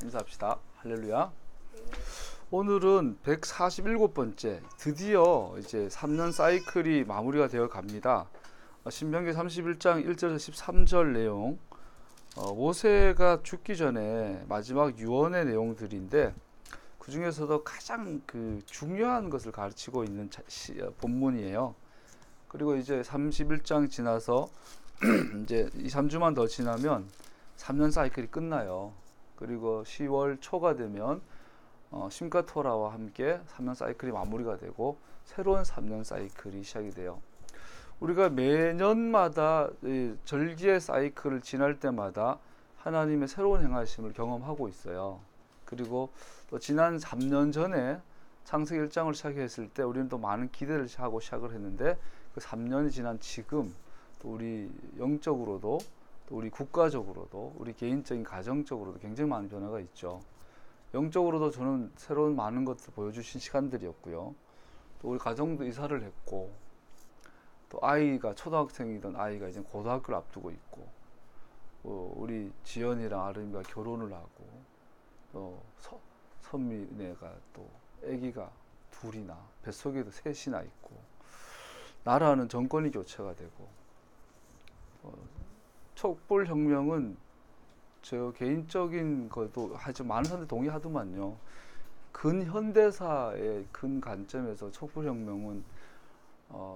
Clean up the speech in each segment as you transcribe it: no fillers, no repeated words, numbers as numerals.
인사합시다. 할렐루야. 오늘은 147번째, 드디어 이제 3년 사이클이 마무리가 되어 갑니다. 신명기 31장 1절에서 13절 내용, 모세가 죽기 전에 마지막 유언의 내용들인데, 그 중에서도 가장 중요한 것을 가르치고 있는 본문이에요. 그리고 이제 31장 지나서 이제 2, 3주만 더 지나면 3년 사이클이 끝나요. 그리고 10월 초가 되면 심과 토라와 함께 3년 사이클이 마무리가 되고 새로운 3년 사이클이 시작이 돼요. 우리가 매년마다 절기의 사이클을 지날 때마다 하나님의 새로운 행하심을 경험하고 있어요. 그리고 또 지난 3년 전에 창세기 1장을 시작했을 때 우리는 또 많은 기대를 하고 시작을 했는데, 그 3년이 지난 지금 또 우리 영적으로도 또 우리 국가적으로도 우리 개인적인 가정적으로도 굉장히 많은 변화가 있죠. 영적으로도 저는 새로운 많은 것을 보여주신 시간들이었고요. 또 우리 가정도 이사를 했고, 또 아이가 초등학생이던 아이가 이제 고등학교를 앞두고 있고, 우리 지연이랑 아름이가 결혼을 하고, 또 선미네가 또 아기가 둘이나 뱃속에도 셋이나 있고, 나라는 정권이 교체가 되고, 촛불혁명은 저 개인적인 것도 하지만 많은 사람들이 동의하더만요. 근현대사의 근 관점에서 촛불혁명은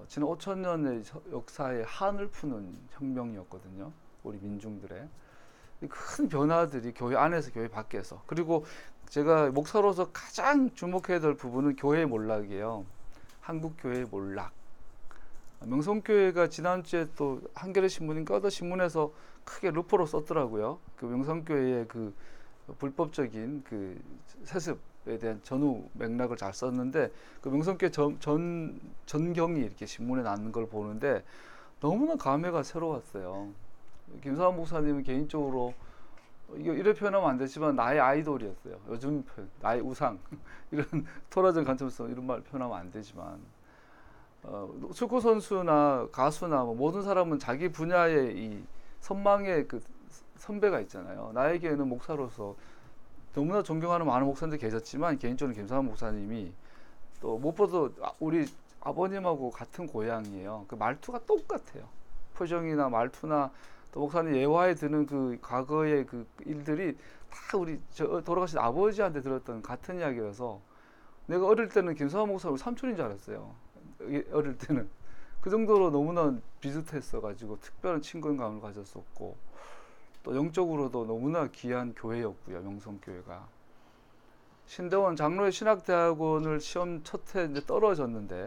지난 5,000년의 역사의 한을 푸는 혁명이었거든요. 우리 민중들의 큰 변화들이 교회 안에서 교회 밖에서, 그리고 제가 목사로서 가장 주목해야 될 부분은 교회의 몰락이에요. 한국교회의 몰락. 명성교회가 지난주에 또 한겨레 신문인가 어떤 신문에서 크게 루포로 썼더라고요. 그 명성교회의 그 불법적인 그 세습에 대한 전후 맥락을 잘 썼는데, 그 명성교회 전경이 이렇게 신문에 나는 걸 보는데 너무나 감회가 새로웠어요. 김사환 목사님은 개인적으로 이래 표현하면 안 되지만 나의 아이돌이었어요. 요즘 표현, 나의 우상 이런 토라전 관점에서 이런 말 표현하면 안 되지만, 축구 선수나 가수나 모든 사람은 자기 분야의 이 선망의 그 선배가 있잖아요. 나에게는 목사로서 너무나 존경하는 많은 목사님들 계셨지만, 개인적으로 김사환 목사님이 또 무엇보다 우리 아버님하고 같은 고향이에요. 그 말투가 똑같아요. 표정이나 말투나 또 목사님 예화에 드는 그 과거의 그 일들이 다 우리 돌아가신 아버지한테 들었던 같은 이야기라서, 내가 어릴 때는 김사환 목사님 삼촌인 줄 알았어요. 어릴 때는 그 정도로 너무나 비슷했어가지고 특별한 친근감을 가졌었고, 또 영적으로도 너무나 귀한 교회였고요. 명성교회가 신대원 장로의 신학대학원을 시험 첫해 이제 떨어졌는데,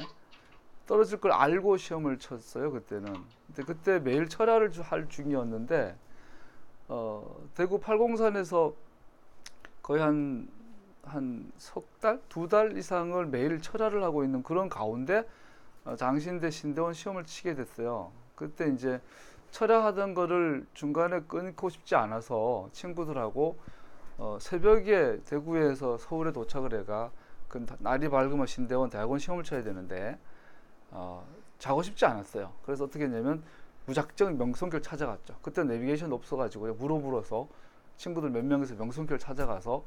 떨어질 걸 알고 시험을 쳤어요. 그때는. 근데 그때 매일 철야를 할 중이었는데, 대구 팔공산에서 거의 한 석 달, 2달 이상을 매일 철야를 하고 있는 그런 가운데 장신대 신대원 시험을 치게 됐어요. 그때 이제 철야하던 거를 중간에 끊고 싶지 않아서 친구들하고 새벽에 대구에서 서울에 도착을 해가 그 날이 밝으면 신대원 대학원 시험을 쳐야 되는데 자고 싶지 않았어요. 그래서 어떻게 했냐면 무작정 명성교를 찾아갔죠. 그때 내비게이션 없어가지고 물어서 친구들 몇 명에서 명성교를 찾아가서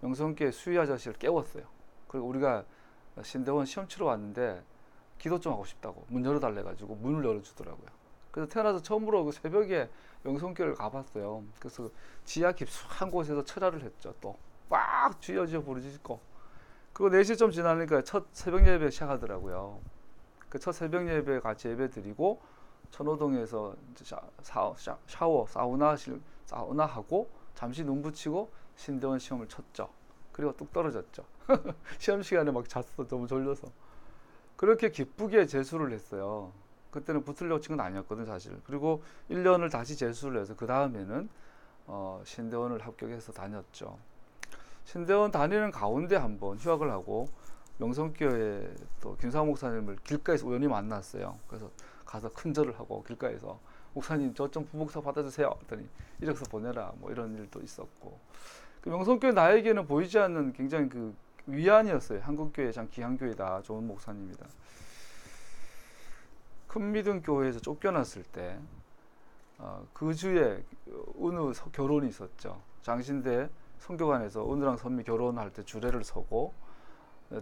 명성교회 수희 아저씨를 깨웠어요. 그리고 우리가 신대원 시험 치러 왔는데 기도 좀 하고 싶다고 문 열어달래 가지고 문을 열어주더라고요. 그래서 태어나서 처음으로 그 새벽에 명성교회를 가봤어요. 그래서 지하 깊숙한 곳에서 철야를 했죠. 또 꽉 쥐어지어 부르짖고, 그리고 4시 좀 지나니까 첫 새벽 예배 시작하더라고요. 그 첫 새벽 예배 같이 예배 드리고 천호동에서 샤워 사우나하고 잠시 눈 붙이고 신대원 시험을 쳤죠. 그리고 뚝 떨어졌죠. 시험 시간에 막 잤어. 너무 졸려서. 그렇게 기쁘게 재수를 했어요. 그때는 붙으려고 친 건 아니었거든 사실. 그리고 1년을 다시 재수를 해서 그 다음에는 신대원을 합격해서 다녔죠. 신대원 다니는 가운데 한번 휴학을 하고 명성교회 또 김상호 목사님을 길가에서 우연히 만났어요. 그래서 가서 큰절을 하고 길가에서 목사님 저 좀 부목사 받아주세요 했더니 이력서 보내라 뭐 이런 일도 있었고, 그 명성교회 나에게는 보이지 않는 굉장히 그 위안이었어요. 한국교회 참 귀한 교회다, 좋은 목사님이다. 큰 믿음 교회에서 쫓겨났을 때 그 주에 어느 결혼이 있었죠. 장신대 성교관에서 은우랑 선미 결혼할 때 주례를 서고,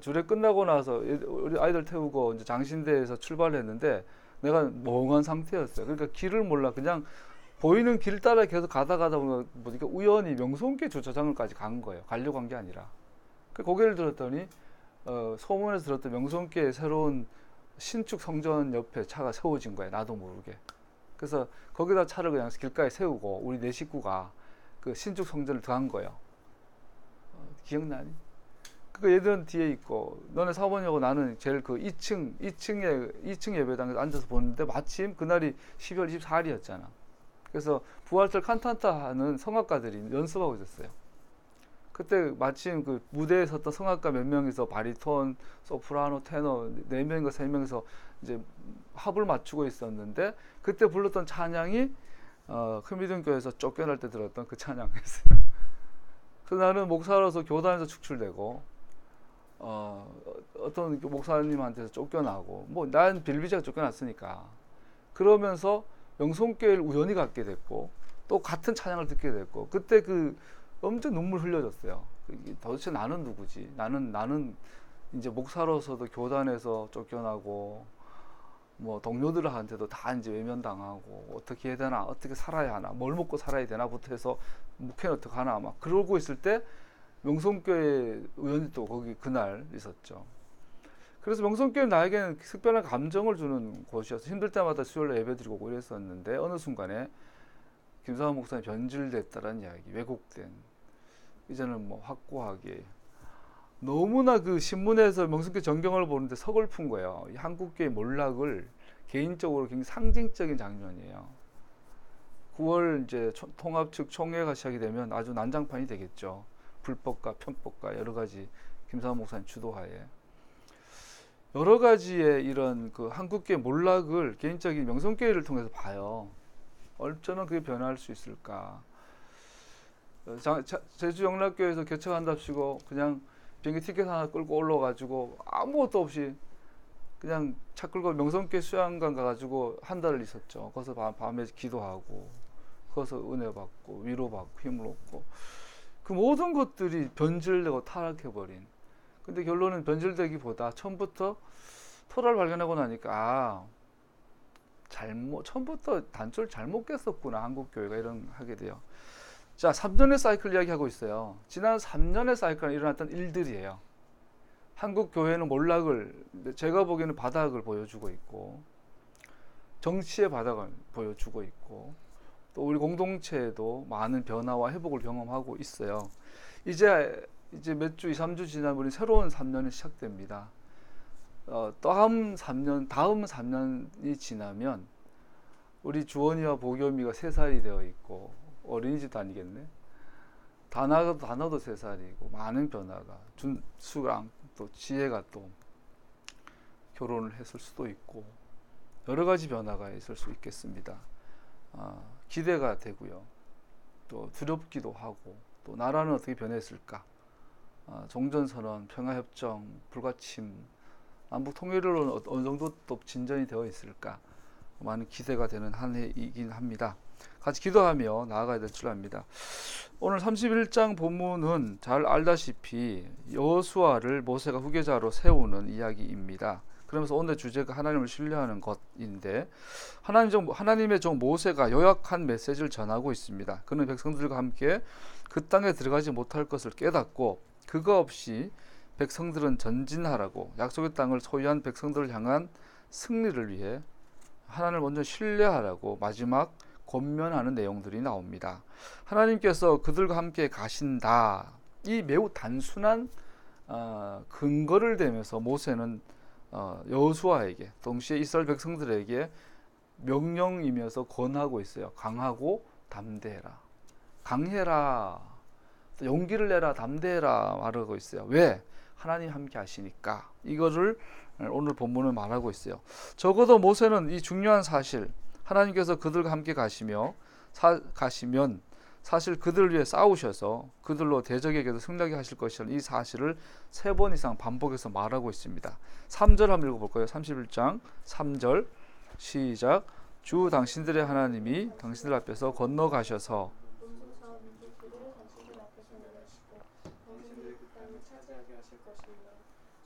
주례 끝나고 나서 우리 아이들 태우고 이제 장신대에서 출발했는데 내가 멍한 상태였어요. 그러니까 길을 몰라. 그냥 보이는 길 따라 계속 가다 보니까 우연히 명성교 주차장을까지 간 거예요. 가려고 한 게 아니라. 그 고개를 들었더니 소문에서 들었던 명성교의 새로운 신축 성전 옆에 차가 세워진 거예요. 나도 모르게. 그래서 거기다 차를 그냥 길가에 세우고 우리 네 식구가 그 신축 성전을 들어간 거예요. 기억나니? 그 얘들은 뒤에 있고 너네 사모님하고 나는 제일 그 2층 예배당에서 앉아서 보는데 마침 그날이 12월 24일이었잖아. 그래서 부활절 칸타타 하는 성악가들이 연습하고 있었어요. 그때 마침 그 무대에 섰던 성악가 몇 명이서 바리톤, 소프라노, 테너 4명인가 3명이서 이제 합을 맞추고 있었는데 그때 불렀던 찬양이 큰미등교에서 쫓겨날 때 들었던 그 찬양이었어요. 그래서 나는 목사로서 교단에서 축출되고 어떤 목사님한테서 쫓겨나고 뭐 난 빌비제가 쫓겨났으니까 그러면서 명성교회를 우연히 갖게 됐고 또 같은 찬양을 듣게 됐고 그때 그 엄청 눈물 흘려졌어요. 도대체 나는 누구지? 나는 이제 목사로서도 교단에서 쫓겨나고 뭐 동료들한테도 다 이제 외면당하고 어떻게 해야 되나, 어떻게 살아야 하나, 뭘 먹고 살아야 되나부터 해서 목회는 어떻게 하나 막 그러고 있을 때 명성교회 우연히 또 거기 그날 있었죠. 그래서 명성교회는 나에게는 특별한 감정을 주는 곳이어서 힘들 때마다 수요일에 예배드리고 오고 이랬었는데 어느 순간에 김사환 목사님 변질됐다라는 이야기, 왜곡된, 이제는 뭐 확고하게 너무나 그 신문에서 명성교회 전경을 보는데 서글픈 거예요. 이 한국교회 몰락을 개인적으로 굉장히 상징적인 장면이에요. 9월 이제 통합 측 총회가 시작이 되면 아주 난장판이 되겠죠. 불법과 편법과 여러 가지 김사환 목사님 주도하에 여러 가지의 이런 그 한국교회 몰락을 개인적인 명성교회를 통해서 봐요. 얼마나 그게 변화할 수 있을까? 제주 영락교회에서 개척한답시고 그냥 비행기 티켓 하나 끌고 올라가지고 아무것도 없이 그냥 차 끌고 명성교회 수양관 가가지고 한 달을 있었죠. 거기서 밤에 기도하고 거기서 은혜 받고 위로받고 힘을 얻고 그 모든 것들이 변질되고 타락해버린. 근데 결론은 변질되기보다 처음부터 토라를 발견하고 나니까 처음부터 단초를 잘못 깼었구나 한국교회가 이런 하게 돼요. 자, 3년의 사이클 이야기하고 있어요. 지난 3년의 사이클에 일어났던 일들이에요. 한국 교회는 몰락을, 제가 보기에는 바닥을 보여주고 있고, 정치의 바닥을 보여주고 있고, 또 우리 공동체에도 많은 변화와 회복을 경험하고 있어요. 이제 몇 주, 2, 3주 지나면 우리 새로운 3년이 시작됩니다. 다음 3년이 지나면 우리 주원이와 보겸이가 3살이 되어 있고, 어린이집도 아니겠네. 다나도 3살이고 많은 변화가 준수랑 또 지혜가 또 결혼을 했을 수도 있고 여러 가지 변화가 있을 수 있겠습니다. 기대가 되고요. 또 두렵기도 하고 또 나라는 어떻게 변했을까? 종전선언, 평화협정, 불가침, 남북 통일로 어느 정도 또 진전이 되어 있을까? 많은 기대가 되는 한 해이긴 합니다. 같이 기도하며 나아가야 될 줄 압니다. 오늘 31장 본문은 잘 알다시피 여호수아를 모세가 후계자로 세우는 이야기입니다. 그러면서 오늘 주제가 하나님을 신뢰하는 것인데 하나님의 종 모세가 요약한 메시지를 전하고 있습니다. 그는 백성들과 함께 그 땅에 들어가지 못할 것을 깨닫고 그거 없이 백성들은 전진하라고 약속의 땅을 소유한 백성들을 향한 승리를 위해 하나님을 먼저 신뢰하라고 마지막 권면하는 내용들이 나옵니다. 하나님께서 그들과 함께 가신다. 이 매우 단순한 근거를 대면서 모세는 여호수아에게 동시에 이스라엘 백성들에게 명령이면서 권하고 있어요. 강하고 담대해라. 강해라. 용기를 내라. 담대해라 말하고 있어요. 왜? 하나님 함께 하시니까. 이거를 오늘 본문은 말하고 있어요. 적어도 모세는 이 중요한 사실, 하나님께서 그들과 함께 가시면 사실 그들을 위해 싸우셔서 그들로 대적에게도 승리하게 하실 것이라는 이 사실을 3번 이상 반복해서 말하고 있습니다. 3절 한번 읽어볼까요? 31장 3절 시작. 주 당신들의 하나님이 당신들 앞에서 건너가셔서 당신들이 그 땅을 차지하게 하실 것입니다.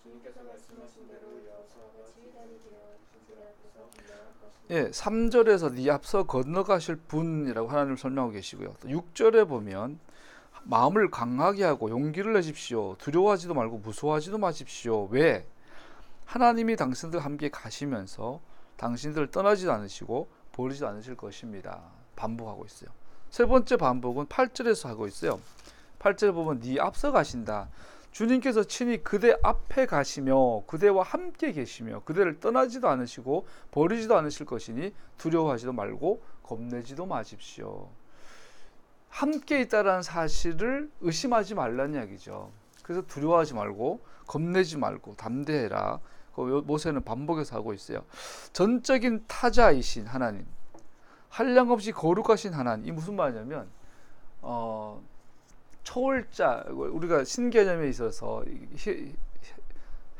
주님께서 말씀하신 대로 여호수아가 지휘관이 되어 당신들 앞에서 분명할 것입니다. 예, 3절에서 네 앞서 건너가실 분이라고 하나님을 설명하고 계시고요. 또 6절에 보면 마음을 강하게 하고 용기를 내십시오. 두려워하지도 말고 무서워하지도 마십시오. 왜? 하나님이 당신들 함께 가시면서 당신들을 떠나지도 않으시고 버리지도 않으실 것입니다. 반복하고 있어요. 세 번째 반복은 8절에서 하고 있어요. 8절에 보면 네 앞서 가신다. 주님께서 친히 그대 앞에 가시며 그대와 함께 계시며 그대를 떠나지도 않으시고 버리지도 않으실 것이니 두려워하지도 말고 겁내지도 마십시오. 함께 있다라는 사실을 의심하지 말라는 이야기죠. 그래서 두려워하지 말고 겁내지 말고 담대해라. 모세는 반복해서 하고 있어요. 전적인 타자이신 하나님, 한량없이 거룩하신 하나님. 이 무슨 말이냐면 초월자, 우리가 신 개념에 있어서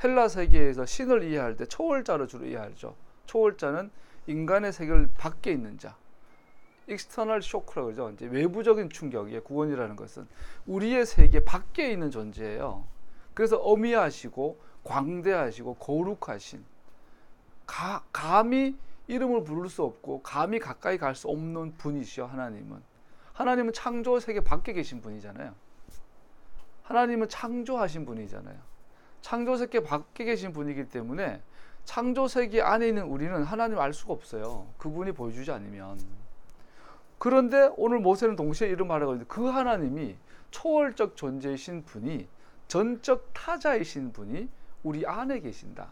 헬라 세계에서 신을 이해할 때 초월자로 주로 이해하죠. 초월자는 인간의 세계를 밖에 있는 자, 익스터널 쇼크라고 그러죠. 이제 외부적인 충격의 구원이라는 것은 우리의 세계 밖에 있는 존재예요. 그래서 어미하시고 광대하시고 거룩하신, 감히 이름을 부를 수 없고 감히 가까이 갈 수 없는 분이시여. 하나님은 창조 세계 밖에 계신 분이잖아요. 하나님은 창조하신 분이잖아요. 창조 세계 밖에 계신 분이기 때문에 창조 세계 안에 있는 우리는 하나님을 알 수가 없어요. 그분이 보여주지 않으면. 그런데 오늘 모세는 동시에 이런 말을 하고 있는데, 그 하나님이 초월적 존재이신 분이, 전적 타자이신 분이 우리 안에 계신다.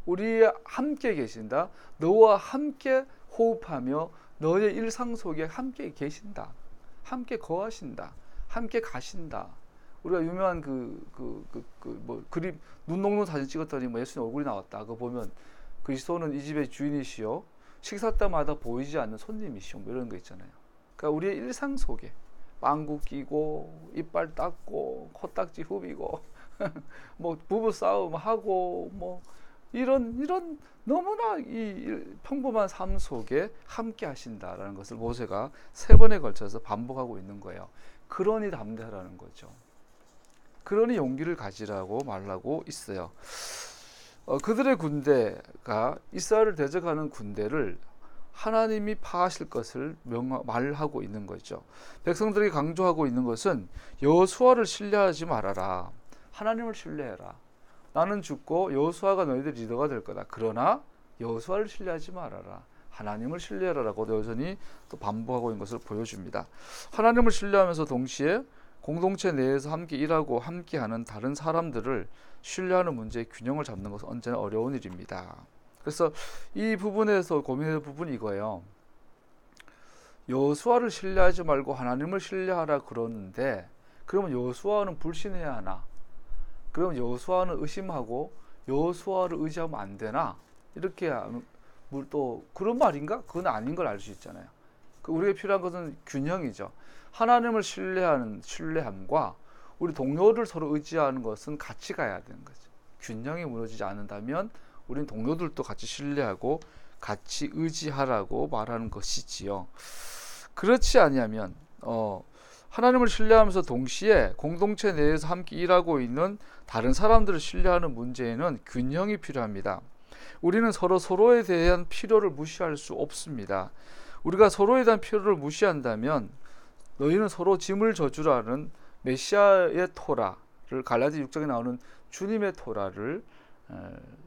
우리 함께 계신다. 너와 함께 호흡하며 너의 일상 속에 함께 계신다. 함께 거하신다. 함께 가신다. 우리가 유명한 그림, 눈 녹는 사진 찍었더니 예수님 얼굴이 나왔다. 그거 보면 그리스도는 이 집의 주인이시요 식사 때마다 보이지 않는 손님이시오. 이런 거 있잖아요. 그러니까 우리의 일상 속에 빵구 끼고 이빨 닦고 코딱지 후비고 뭐 부부 싸움 하고 뭐 이런 너무나 이 평범한 삶 속에 함께 하신다라는 것을 모세가 3번에 걸쳐서 반복하고 있는 거예요. 그러니 담대하라는 거죠. 그러니 용기를 가지라고 말하고 있어요. 그들의 군대가 이스라엘을 대적하는 군대를 하나님이 파하실 것을 말하고 있는 거죠. 백성들이 강조하고 있는 것은 여호수아를 신뢰하지 말아라. 하나님을 신뢰해라. 나는 죽고 여호수아가 너희들 리더가 될 거다. 그러나 여호수아를 신뢰하지 말아라. 하나님을 신뢰하라라고 여전히 또 반복하고 있는 것을 보여줍니다. 하나님을 신뢰하면서 동시에 공동체 내에서 함께 일하고 함께하는 다른 사람들을 신뢰하는 문제의 균형을 잡는 것은 언제나 어려운 일입니다. 그래서 이 부분에서 고민할 부분이 이거예요. 여호수아를 신뢰하지 말고 하나님을 신뢰하라 그러는데, 그러면 여호수아는 불신해야 하나? 그러면 여호수아는 의심하고 여호수아를 의지하면 안 되나? 이렇게 또 그런 말인가? 그건 아닌 걸 알 수 있잖아요. 우리에게 필요한 것은 균형이죠. 하나님을 신뢰하는 신뢰함과 우리 동료를 서로 의지하는 것은 같이 가야 되는 거죠. 균형이 무너지지 않는다면 우리는 동료들도 같이 신뢰하고 같이 의지하라고 말하는 것이지요. 그렇지 아니하면 하나님을 신뢰하면서 동시에 공동체 내에서 함께 일하고 있는 다른 사람들을 신뢰하는 문제에는 균형이 필요합니다. 우리는 서로에 대한 필요를 무시할 수 없습니다. 우리가 서로에 대한 필요를 무시한다면 너희는 서로 짐을 져주라는 메시아의 토라를, 갈라디 6장에 나오는 주님의 토라를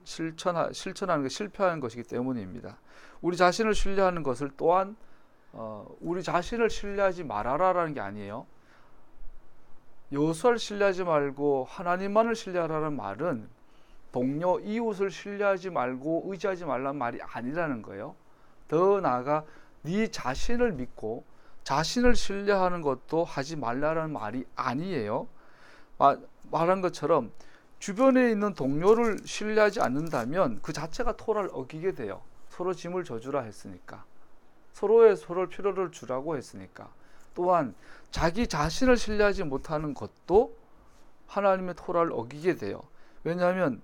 실천하는 게 실패하는 것이기 때문입니다. 우리 자신을 신뢰하는 것을 또한 우리 자신을 신뢰하지 말아라라는 게 아니에요. 여호수아를 신뢰하지 말고 하나님만을 신뢰하라는 말은 동료, 이웃을 신뢰하지 말고 의지하지 말라는 말이 아니라는 거예요. 더 나아가 네 자신을 믿고 자신을 신뢰하는 것도 하지 말라는 말이 아니에요. 말한 것처럼 주변에 있는 동료를 신뢰하지 않는다면 그 자체가 토라를 어기게 돼요. 서로 짐을 져주라 했으니까, 서로의 필요를 주라고 했으니까. 또한 자기 자신을 신뢰하지 못하는 것도 하나님의 토라를 어기게 돼요. 왜냐하면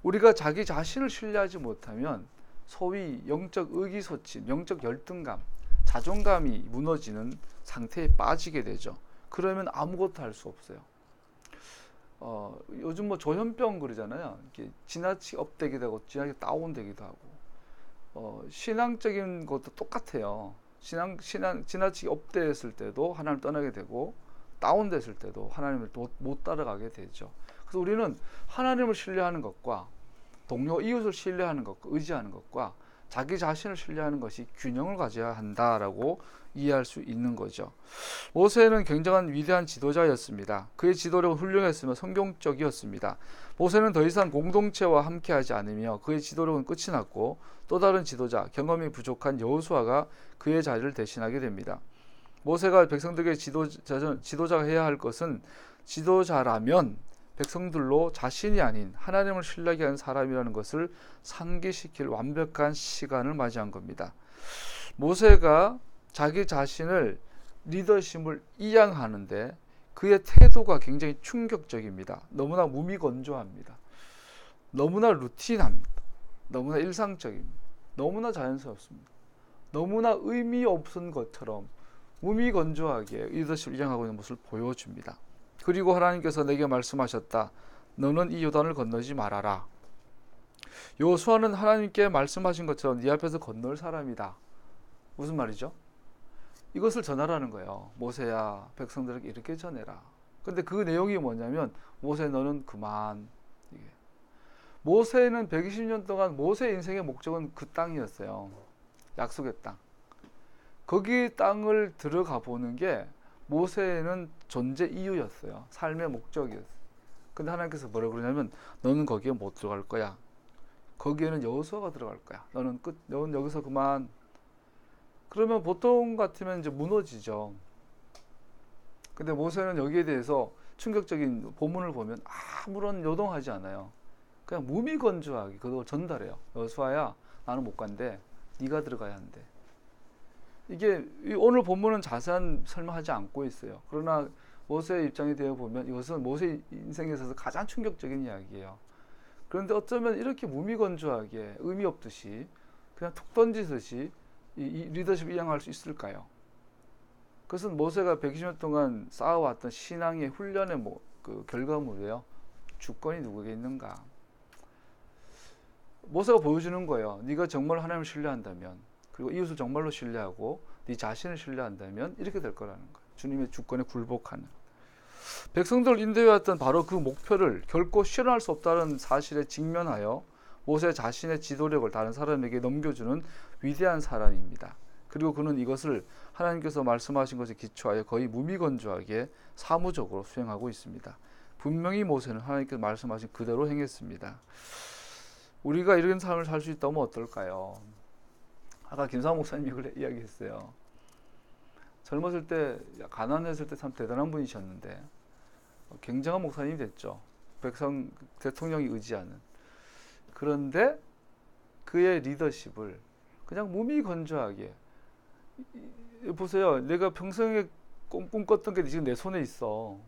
우리가 자기 자신을 신뢰하지 못하면 소위 영적 의기소침, 영적 열등감, 자존감이 무너지는 상태에 빠지게 되죠. 그러면 아무것도 할 수 없어요. 요즘 뭐 조현병 그러잖아요. 이렇게 지나치게 업되기도 하고 지나치게 다운되기도 하고 신앙적인 것도 똑같아요. 지나치게 업됐을 때도 하나님을 떠나게 되고 다운됐을 때도 하나님을 못 따라가게 되죠. 그래서 우리는 하나님을 신뢰하는 것과 동료 이웃을 신뢰하는 것과 의지하는 것과 자기 자신을 신뢰하는 것이 균형을 가져야 한다라고 이해할 수 있는 거죠. 모세는 굉장한 위대한 지도자였습니다. 그의 지도력은 훌륭했으며 성경적이었습니다. 모세는 더 이상 공동체와 함께하지 않으며 그의 지도력은 끝이 났고 또 다른 지도자, 경험이 부족한 여호수아가 그의 자리를 대신하게 됩니다. 모세가 백성들에게 지도자가 해야 할 것은 지도자라면 백성들로 자신이 아닌 하나님을 신뢰하게 하는 사람이라는 것을 상기시킬 완벽한 시간을 맞이한 겁니다. 모세가 자기 자신을 리더십을 이양하는데 그의 태도가 굉장히 충격적입니다. 너무나 무미건조합니다. 너무나 루틴합니다. 너무나 일상적입니다. 너무나 자연스럽습니다. 너무나 의미 없은 것처럼 무미건조하게 리더십을 이양하고 있는 모습을 보여줍니다. 그리고 하나님께서 내게 말씀하셨다. 너는 이 요단을 건너지 말아라. 여호수아는 하나님께 말씀하신 것처럼 네 앞에서 건널 사람이다. 무슨 말이죠? 이것을 전하라는 거예요. 모세야, 백성들에게 이렇게 전해라. 근데 그 내용이 뭐냐면 모세 너는 그만. 모세는 120년 동안 모세 인생의 목적은 그 땅이었어요. 약속의 땅. 거기 땅을 들어가 보는 게 모세는 존재 이유였어요. 삶의 목적이었어요. 근데 하나님께서 뭐라고 그러냐면 너는 거기에 못 들어갈 거야. 거기에는 여호수아가 들어갈 거야. 너는 여기서 그만. 그러면 보통 같으면 이제 무너지죠. 근데 모세는 여기에 대해서 충격적인 본문을 보면 아무런 요동하지 않아요. 그냥 무미건조하게 그걸 전달해요. 여호수아야, 나는 못 간대. 네가 들어가야 한대. 이게 오늘 본문은 자세한 설명하지 않고 있어요. 그러나 모세의 입장이 되어 보면 이것은 모세 인생에 있어서 가장 충격적인 이야기예요. 그런데 어쩌면 이렇게 무미건조하게 의미 없듯이 그냥 툭 던지듯이 이 리더십을 이양할 수 있을까요? 그것은 모세가 120년 동안 쌓아왔던 신앙의 훈련의 그 결과물이에요. 주권이 누구에게 있는가? 모세가 보여주는 거예요. 네가 정말 하나님을 신뢰한다면, 그리고 이웃을 정말로 신뢰하고 네 자신을 신뢰한다면 이렇게 될 거라는 거예요. 주님의 주권에 굴복하는. 백성들을 인도해왔던 바로 그 목표를 결코 실현할 수 없다는 사실에 직면하여 모세 자신의 지도력을 다른 사람에게 넘겨주는 위대한 사람입니다. 그리고 그는 이것을 하나님께서 말씀하신 것에 기초하여 거의 무미건조하게 사무적으로 수행하고 있습니다. 분명히 모세는 하나님께서 말씀하신 그대로 행했습니다. 우리가 이런 삶을 살 수 있다면 어떨까요? 아까 김상호 목사님이 그래 이야기했어요. 젊었을 때, 가난했을 때 참 대단한 분이셨는데 굉장한 목사님이 됐죠. 백성 대통령이 의지하는. 그런데 그의 리더십을 그냥 무미건조하게, 보세요. 내가 평생에 꿈꿨던 게 지금 내 손에 있어.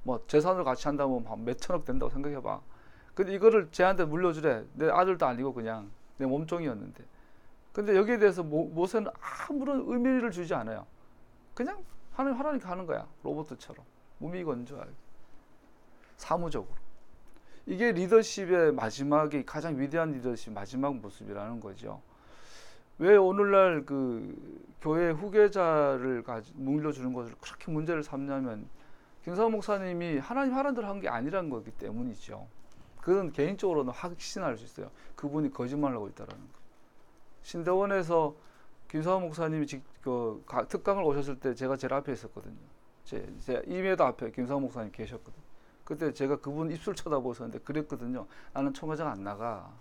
뭐 재산을 같이 한다면 몇 천억 된다고 생각해봐. 근데 이거를 쟤한테 물려주래. 내 아들도 아니고 그냥 내 몸종이었는데. 근데 여기에 대해서 모세는 아무런 의미를 주지 않아요. 그냥 하나님께 하는 거야. 로봇처럼. 무미건조하게. 사무적으로. 이게 리더십의 마지막에 가장 위대한 리더십 마지막 모습이라는 거죠. 왜 오늘날 그 교회 후계자를 물려주는 것을 그렇게 문제를 삼냐면 김사호 목사님이 하나님 하라는 대로 한 게 아니라는 거기 때문이죠. 그건 개인적으로는 확신할 수 있어요. 그분이 거짓말을 하고 있다는 거. 신대원에서 김사호 목사님이 특강을 오셨을 때 제가 제일 앞에 있었거든요. 제 2m 앞에 김사호 목사님 계셨거든요. 그때 제가 그분 입술 쳐다보고 있었는데 그랬거든요. 나는 총회장 안 나가.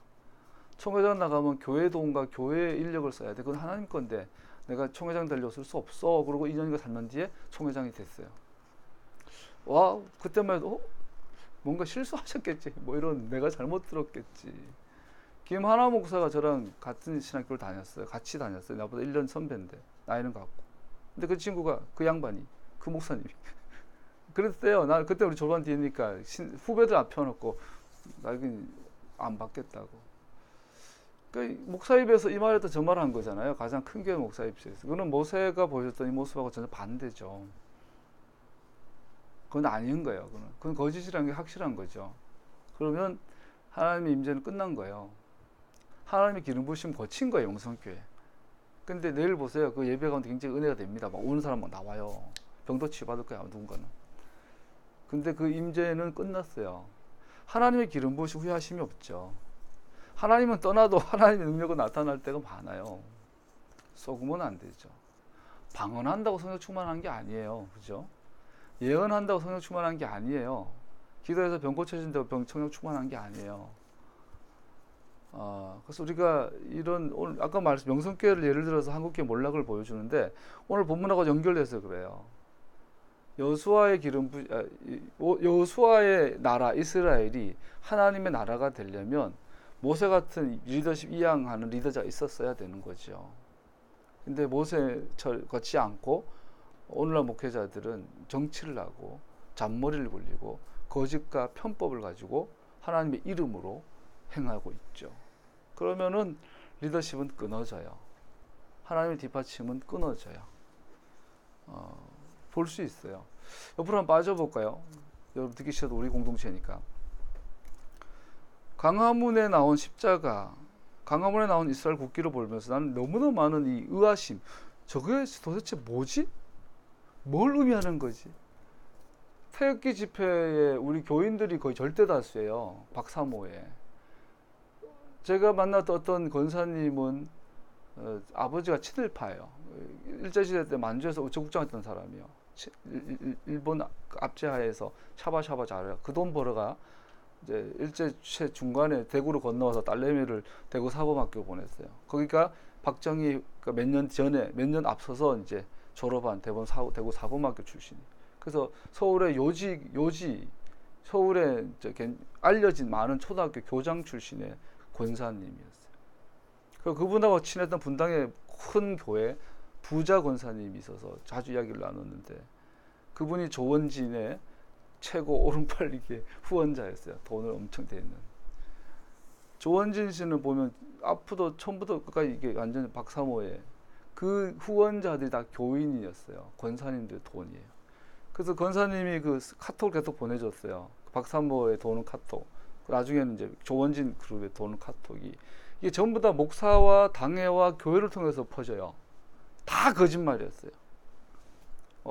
총회장 나가면 교회 돈과 교회 인력을 써야 돼. 그건 하나님 건데 내가 총회장 되려 쓸 수 없어. 그러고 2년인가 3년 뒤에 총회장이 됐어요. 와, 그때만 해도 뭔가 실수하셨겠지. 뭐 이런 내가 잘못 들었겠지. 김하나 목사가 저랑 같은 신학교를 다녔어요. 같이 다녔어요. 나보다 1년 선배인데 나이는 같고. 근데 그 친구가 그 양반이 그 목사님이 그랬대요. 나 그때 우리 졸업한 뒤니까 후배들 앞에 놓고 나 여기 안 받겠다고. 그러니까 목사 입에서 이 말에도 저 말을 한 거잖아요. 가장 큰 교회 목사 입에서. 그는 모세가 보여줬던 이 모습하고 전혀 반대죠. 그건 아닌 거예요. 그건 거짓이라는 게 확실한 거죠. 그러면 하나님의 임재는 끝난 거예요. 하나님의 기름 부으심 거친 거예요, 영성교회. 근데 내일 보세요. 그 예배 가운데 굉장히 은혜가 됩니다. 막 오는 사람 막 나와요. 병도 치유받을 거야, 누군가는. 근데 그 임재는 끝났어요. 하나님의 기름 부으심 후회하심이 없죠. 하나님은 떠나도 하나님의 능력은 나타날 때가 많아요. 속으면 안 되죠. 방언한다고 성령 충만한 게 아니에요. 그죠? 예언한다고 성령 충만한 게 아니에요. 기도해서 병 고쳐진다고 성령 충만한 게 아니에요. 그래서 우리가 오늘 아까 말씀 명성교회를 예를 들어서 한국교회 몰락을 보여주는데 오늘 본문하고 연결돼서 그래요. 여호수아의 나라 이스라엘이 하나님의 나라가 되려면 모세 같은 리더십 이양하는 리더자가 있었어야 되는 거죠. 근데 모세처럼 걷지 않고 오늘날 목회자들은 정치를 하고 잔머리를 굴리고 거짓과 편법을 가지고 하나님의 이름으로 행하고 있죠. 그러면은 리더십은 끊어져요. 하나님의 뒷받침은 끊어져요. 볼 수 있어요. 옆으로 한번 빠져볼까요? 여러분 듣기 싫어도 우리 공동체니까. 광화문에 나온 십자가, 광화문에 나온 이스라엘 국기를 보면서 나는 너무나 많은 이 의아심, 저게 도대체 뭐지? 뭘 의미하는 거지? 태극기 집회에 우리 교인들이 거의 절대 다수예요. 박사모에. 제가 만났던 어떤 권사님은 아버지가 친일파예요. 일제시대 때 만주에서 우체국장했던 사람이요. 일본 압제하에서 샤바샤바 잘해요. 그 돈 벌어가 이제 일제 중간에 대구로 건너와서 딸내미를 대구 사범학교 보냈어요. 거기가 박정희 몇 년 앞서서 이제 졸업한 대구 사범학교 출신이. 그래서 서울의 요지 서울에 알려진 많은 초등학교 교장 출신의 권사님이었어요. 그분하고 친했던 분당의 큰 교회 부자 권사님이 있어서 자주 이야기를 나눴는데 그분이 조원진의 최고 오른팔리기의 후원자였어요. 돈을 엄청 대는. 조원진 씨는 보면 앞부터 처음부터 끝까지 이게 완전 박사모에 그 후원자들이 다 교인이었어요. 권사님들 돈이에요. 그래서 권사님이 그 카톡을 계속 보내줬어요. 박사모에 도는 카톡. 나중에는 이제 조원진 그룹에 도는 카톡이 이게 전부 다 목사와 당회와 교회를 통해서 퍼져요. 다 거짓말이었어요.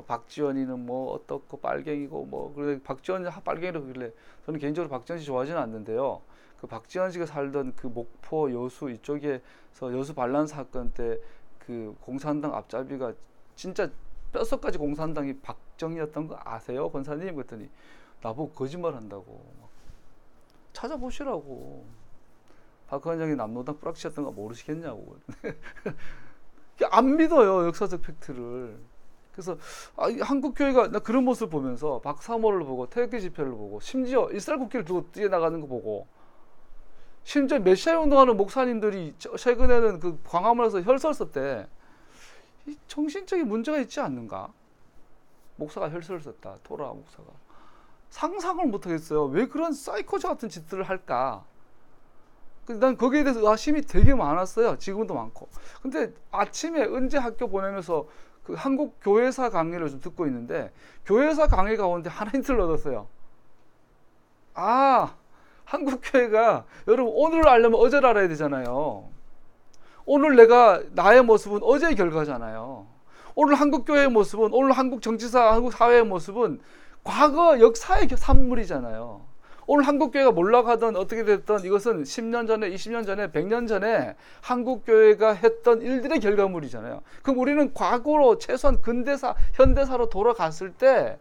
박지원이는 뭐 어떻고 빨갱이고 뭐 그래 박지원 빨갱이라고 그러길래 저는 개인적으로 박지원 씨 좋아하지는 않는데요. 그 박지원 씨가 살던 그 목포 여수 이쪽에서 여수 반란 사건 때 그 공산당 앞잡이가 진짜 뼛속까지 공산당이 박정희였던 거 아세요, 권사님? 그랬더니 나보고 거짓말한다고. 찾아보시라고. 박헌장이 남노당 뿌락치였던 거 모르시겠냐고. 안 믿어요, 역사적 팩트를. 그래서 한국 교회가 나 그런 모습을 보면서 박사모를 보고 태극기 집회를 보고 심지어 이스라엘 국기를 두고 뛰어나가는 거 보고 심지어 메시아 운동하는 목사님들이 최근에는 그 광화문에서 혈설 썼대. 이 정신적인 문제가 있지 않는가? 목사가 혈설 썼다. 토라 목사가. 상상을 못하겠어요. 왜 그런 사이코자 같은 짓들을 할까? 난 거기에 대해서 의심이 되게 많았어요. 지금도 많고. 근데 아침에 은재 학교 보내면서 그 한국 교회사 강의를 좀 듣고 있는데 교회사 강의 가운데 하나 힌트를 얻었어요. 한국 교회가 여러분 오늘을 알려면 어제를 알아야 되잖아요. 오늘 나의 모습은 어제의 결과잖아요. 오늘 한국 교회의 모습은 오늘 한국 정치사, 한국 사회의 모습은 과거 역사의 산물이잖아요. 오늘 한국교회가 몰락하던 어떻게 됐던 이것은 10년 전에 20년 전에 100년 전에 한국교회가 했던 일들의 결과물이잖아요. 그럼 우리는 과거로 최소한 근대사 현대사로 돌아갔을 때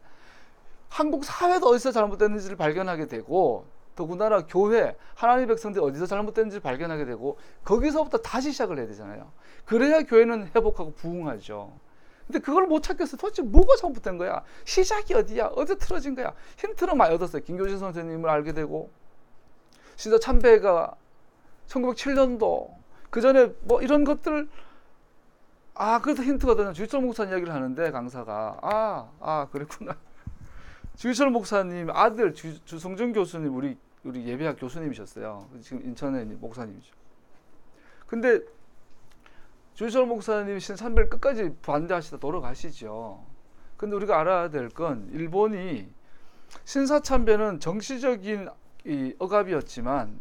한국 사회도 어디서 잘못됐는지를 발견하게 되고 더군다나 교회 하나님의 백성들이 어디서 잘못됐는지를 발견하게 되고 거기서부터 다시 시작을 해야 되잖아요. 그래야 교회는 회복하고 부흥하죠. 근데 그걸 못 찾겠어. 도대체 뭐가 잘못된 거야? 시작이 어디야? 어디 틀어진 거야? 힌트를 많이 얻었어요. 김교진 선생님을 알게 되고 진짜 참배가 1907년도 그 전에 뭐 이런 것들 그래서 힌트가 되는 주희철 목사님 이야기를 하는데 강사가 그랬구나. 주희철 목사님 아들 주성준 교수님 우리 예배학 교수님이셨어요. 지금 인천에 있는 목사님이죠. 근데 주희철 목사님이 신삼배를 끝까지 반대하시다 돌아가시죠. 근데 우리가 알아야 될 건 일본이 신사참배는 정치적인 이 억압이었지만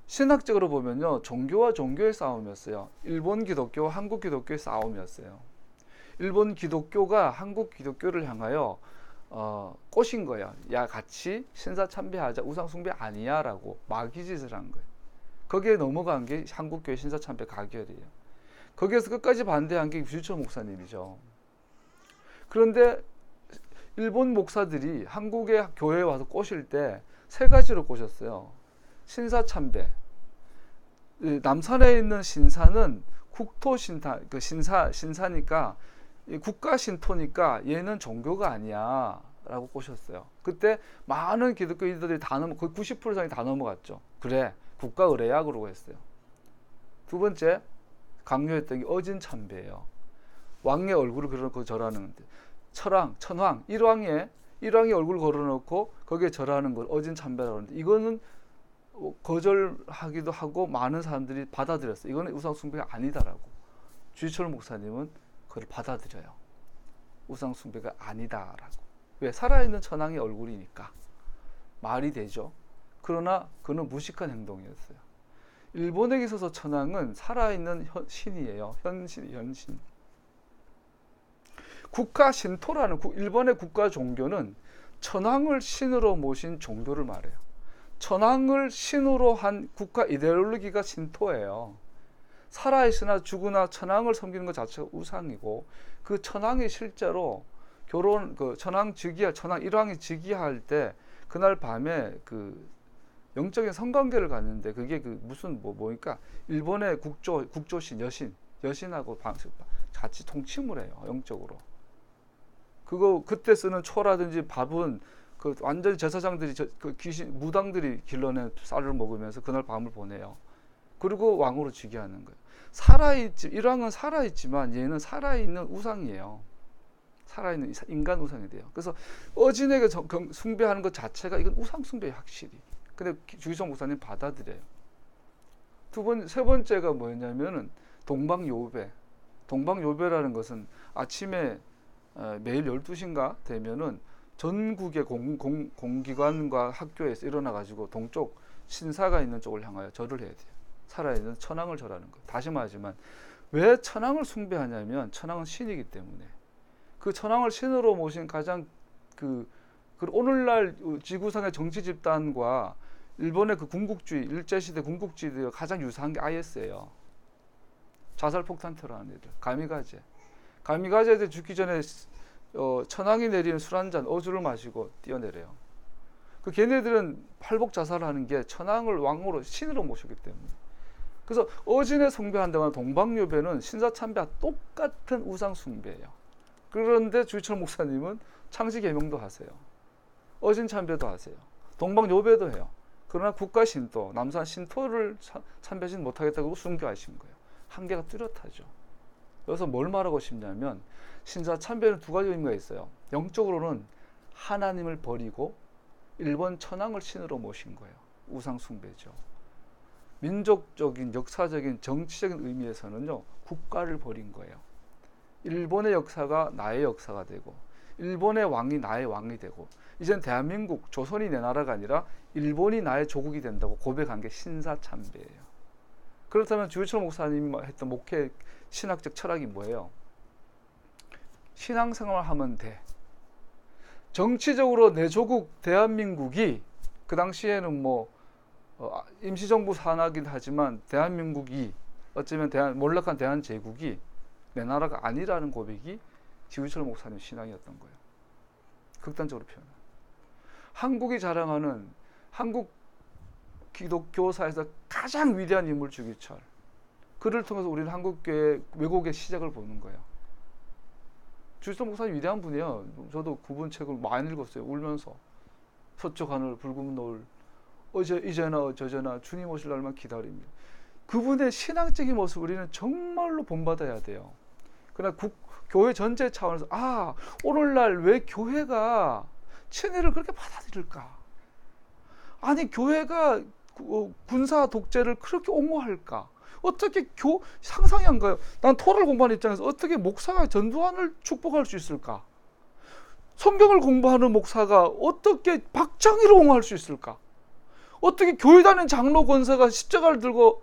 신학적으로 보면요, 종교와 종교의 싸움이었어요. 일본 기독교, 한국 기독교의 싸움이었어요. 일본 기독교가 한국 기독교를 향하여 꼬신 거예요. 야, 같이 신사 참배하자, 우상 숭배 아니야라고 마귀짓을 한 거예요. 거기에 넘어간 게 한국교회 신사 참배 가결이에요. 거기에서 끝까지 반대한 게 주지철 목사님이죠. 그런데 일본 목사들이 한국의 교회에 와서 꼬실 때 세 가지로 꼬셨어요. 신사 참배. 남산에 있는 신사는 국토 신사, 그 신사니까 국가 신토니까 얘는 종교가 아니야 라고 꼬셨어요. 그때 많은 기독교인들이 거의 90% 이상이 다 넘어갔죠. 그래, 국가 의례야 그러고 했어요. 두 번째 강요했던 게 어진 참배예요. 왕의 얼굴을 걸어놓고 절하는 천황 일왕의 얼굴 걸어놓고 거기에 절하는 걸 어진 참배라고 하는데, 이거는 거절하기도 하고 많은 사람들이 받아들였어요. 이거는 우상 숭배가 아니다라고. 주지철 목사님은 그걸 받아들여요. 우상 숭배가 아니다라고. 왜? 살아있는 천황의 얼굴이니까 말이 되죠. 그러나 그는 무식한 행동이었어요. 일본에 있어서 천황은 살아있는 신이에요. 현신. 국가 신토라는 일본의 국가 종교는 천황을 신으로 모신 종교를 말해요. 천황을 신으로 한 국가 이데올로기가 신토예요. 살아있으나 죽으나 천황을 섬기는 것 자체가 우상이고, 그 천황이 실제로 천황 일왕이 즉위할 때 그날 밤에 그 영적인 성관계를 갖는데, 그게 무슨 뭐니까 일본의 국조신 여신하고 같이 통침을 해요. 영적으로. 그때 쓰는 초라든지 밥은 완전히 제사장들이 귀신 무당들이 길러낸 쌀을 먹으면서 그날 밤을 보내요. 그리고 왕으로 즉위하는 거예요. 일왕은 살아있지만 얘는 살아있는 우상이에요. 살아있는 인간 우상이 돼요. 그래서 어진에게 숭배하는 것 자체가 이건 우상 숭배예요, 확실히. 근데 주기성 목사님 받아들여요. 세 번째가 뭐였냐면은 동방요배. 동방요배라는 것은 아침에 매일 12시인가 되면은 전국의 공기관과 학교에서 일어나가지고 동쪽 신사가 있는 쪽을 향하여 절을 해야 돼요. 살아있는 천황을 절하는 거예요. 다시 말하지만 왜 천황을 숭배하냐면 천황은 신이기 때문에, 그 천황을 신으로 모신 가장 오늘날 지구상의 정치 집단과 일본의 군국주의, 일제시대 군국주의가 가장 유사한 게 IS예요. 자살폭탄 테러하는 애들, 가미가제들 죽기 전에 천황이 내리는 술 한 잔 어주를 마시고 뛰어내려요. 걔네들은 팔복 자살하는 게 천황을 왕으로 신으로 모셨기 때문에. 그래서 어진에 숭배한다거나 동방요배는 신사참배와 똑같은 우상 숭배예요. 그런데 주지철 목사님은 창시개명도 하세요. 어진 참배도 하세요. 동방요배도 해요. 그러나 국가 신토, 남산 신토를 참배하지 못하겠다고 순교하신 거예요. 한계가 뚜렷하죠. 그래서 뭘 말하고 싶냐면, 신사 참배는 두 가지 의미가 있어요. 영적으로는 하나님을 버리고 일본 천황을 신으로 모신 거예요. 우상 숭배죠. 민족적인, 역사적인, 정치적인 의미에서는요, 국가를 버린 거예요. 일본의 역사가 나의 역사가 되고, 일본의 왕이 나의 왕이 되고, 이젠 대한민국, 조선이 내 나라가 아니라 일본이 나의 조국이 된다고 고백한 게 신사 참배예요. 그렇다면 주지철 목사님이 했던 목회 신학적 철학이 뭐예요? 신앙생활 하면 돼. 정치적으로 내 조국 대한민국이, 그 당시에는 임시정부 산하긴 하지만 대한민국이 어쩌면 몰락한 대한제국이 내 나라가 아니라는 고백이 주지철 목사님 신앙이었던 거예요. 극단적으로 표현한. 한국이 자랑하는 한국 기독교사에서 가장 위대한 인물 주기철. 그를 통해서 우리는 한국교회 왜곡의 시작을 보는 거예요. 주지철 목사님 위대한 분이에요. 저도 그분 책을 많이 읽었어요. 울면서. 서쪽 하늘 붉은 노을, 이제나 저제나 주님 오실 날만 기다립니다. 그분의 신앙적인 모습 우리는 정말로 본받아야 돼요. 그러나 교회 전체 차원에서 오늘날 왜 교회가 친애를 그렇게 받아들일까? 아니, 교회가 군사 독재를 그렇게 옹호할까? 어떻게 상상이 안 가요? 난 토를 공부하는 입장에서 어떻게 목사가 전두환을 축복할 수 있을까? 성경을 공부하는 목사가 어떻게 박정희를 옹호할 수 있을까? 어떻게 교회 다니는 장로 권사가 십자가를 들고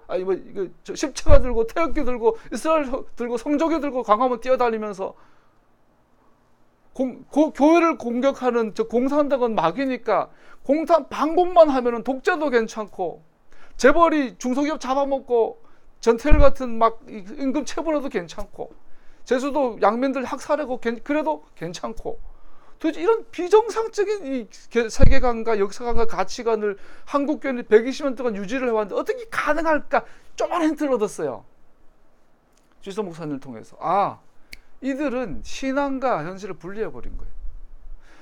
십자가 들고 태극기 들고 이스라엘 들고 성조기 들고 광화문 뛰어다니면서 교회를 공격하는 저 공산당은 막이니까 반공만 하면은 독재도 괜찮고 재벌이 중소기업 잡아먹고 전태일 같은 막 임금 체불해도 괜찮고 제주도 양민들 학살하고 그래도 괜찮고 도대체 이런 비정상적인 이 세계관과 역사관과 가치관을 한국교회는 120년 동안 유지를 해왔는데 어떻게 가능할까? 조그만 힌트를 얻었어요. 주지선 목사님을 통해서. 이들은 신앙과 현실을 분리해버린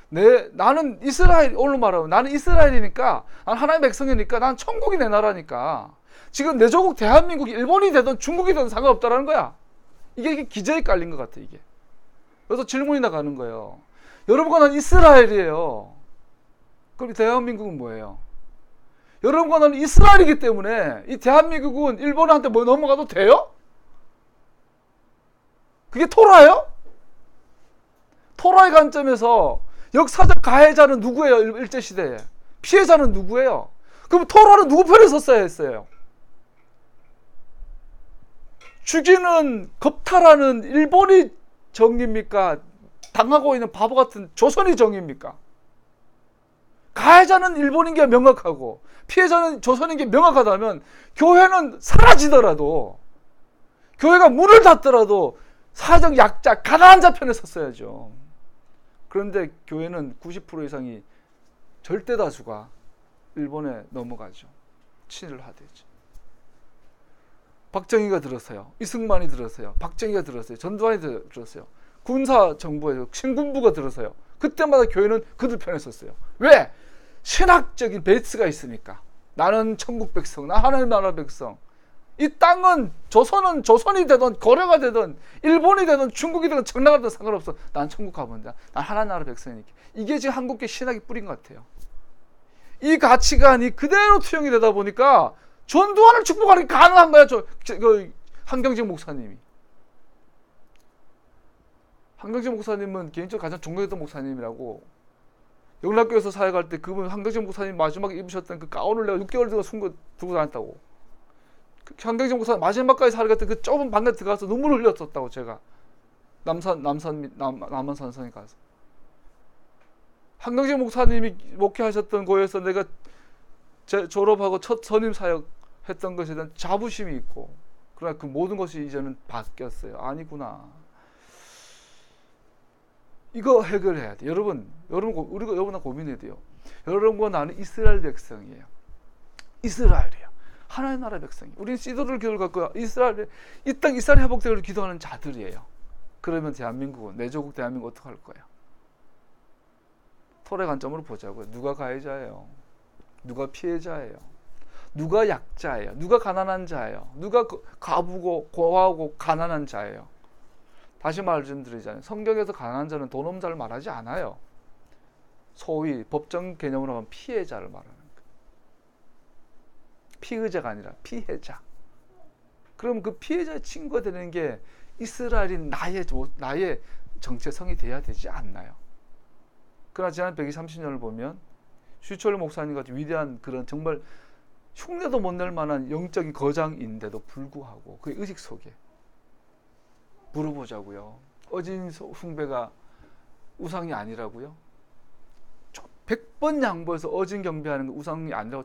거예요. 나는 이스라엘, 오늘 말하면 나는 이스라엘이니까, 난 하나님의 백성이니까, 난 천국이 내 나라니까, 지금 내 조국 대한민국이 일본이 되든 중국이 되든 상관없다라는 거야. 이게 기저에 깔린 것 같아, 이게. 그래서 질문이 나가는 거예요. 여러분과 난 이스라엘이에요. 그럼 대한민국은 뭐예요? 여러분과 나는 이스라엘이기 때문에 이 대한민국은 일본한테 뭐 넘어가도 돼요? 그게 토라예요? 토라의 관점에서 역사적 가해자는 누구예요? 일제시대에. 피해자는 누구예요? 그럼 토라는 누구 편에 섰어야 했어요? 죽이는 겁탈하는 일본이 정입니까? 당하고 있는 바보 같은 조선이 정입니까? 가해자는 일본인 게 명확하고 피해자는 조선인 게 명확하다면 교회는 사라지더라도 교회가 문을 닫더라도 사회적 약자, 가난한 자 편에 섰어야죠. 그런데 교회는 90% 이상이 절대 다수가 일본에 넘어가죠. 친일을 하대죠. 박정희가 들었어요. 이승만이 들었어요. 박정희가 들었어요. 전두환이 들었어요. 군사정부에서 신군부가 들었어요. 그때마다 교회는 그들 편에 섰어요. 왜? 신학적인 베이스가 있으니까. 나는 천국 백성, 나 하나님 나라 백성. 이 땅은 조선이 되든 거래가 되든 일본이 되든 중국이 되든 청나가 되든 상관없어. 난 천국 가본다. 난 하나님 나라 백성이니까. 이게 지금 한국계 신학의 뿌린 것 같아요. 이 가치관이 그대로 투영이 되다 보니까 전두환을 축복하는 게 가능한 거야. 한경직 목사님이. 한경직 목사님은 개인적으로 가장 존경했던 목사님이라고. 영락교에서 사역할 때 그분 한경직 목사님 마지막에 입으셨던 그 가운을 내가 6개월 들고 다녔다고. 한경직 목사님 마지막까지 살아갈 때 그 좁은 방에 들어가서 눈물을 흘렸었다고. 제가 남한산성에 가서 한경직 목사님이 목회하셨던 곳에서 내가 졸업하고 첫 선임 사역 했던 것에 대한 자부심이 있고, 그러나 그 모든 것이 이제는 바뀌었어요. 아니구나. 이거 해결해야 돼. 우리가 여러분과 고민해야 돼요. 여러분과 나는 이스라엘 백성이에요. 이스라엘이에요. 하나의 나라 백성이. 우리는 시도를 기도를 갖고 이 땅 이스라엘 회복되기를 기도하는 자들이에요. 그러면 대한민국은, 내 조국 대한민국 어떻게 할 거야? 토의 관점으로 보자고요. 누가 가해자예요? 누가 피해자예요? 누가 약자예요? 누가 가난한 자예요? 누가 가부고 고아하고 가난한 자예요? 다시 말씀드리자면 성경에서 가난한 자는 돈 없는 자를 말하지 않아요. 소위 법정 개념으로 하면 피해자를 말하는 거예요. 피의자가 아니라 피해자. 그럼 그 피해자의 친구가 되는 게 이스라엘인 나의 정체성이 돼야 되지 않나요? 그러나 지난 130년을 보면 슈철 목사님 같은 위대한 그런 정말 흉내도 못 낼 만한 영적인 거장인데도 불구하고 그 의식 속에 물어보자고요. 어진 숭배가 우상이 아니라고요? 100번 양보해서 어진 경배하는 거 우상이 아니라고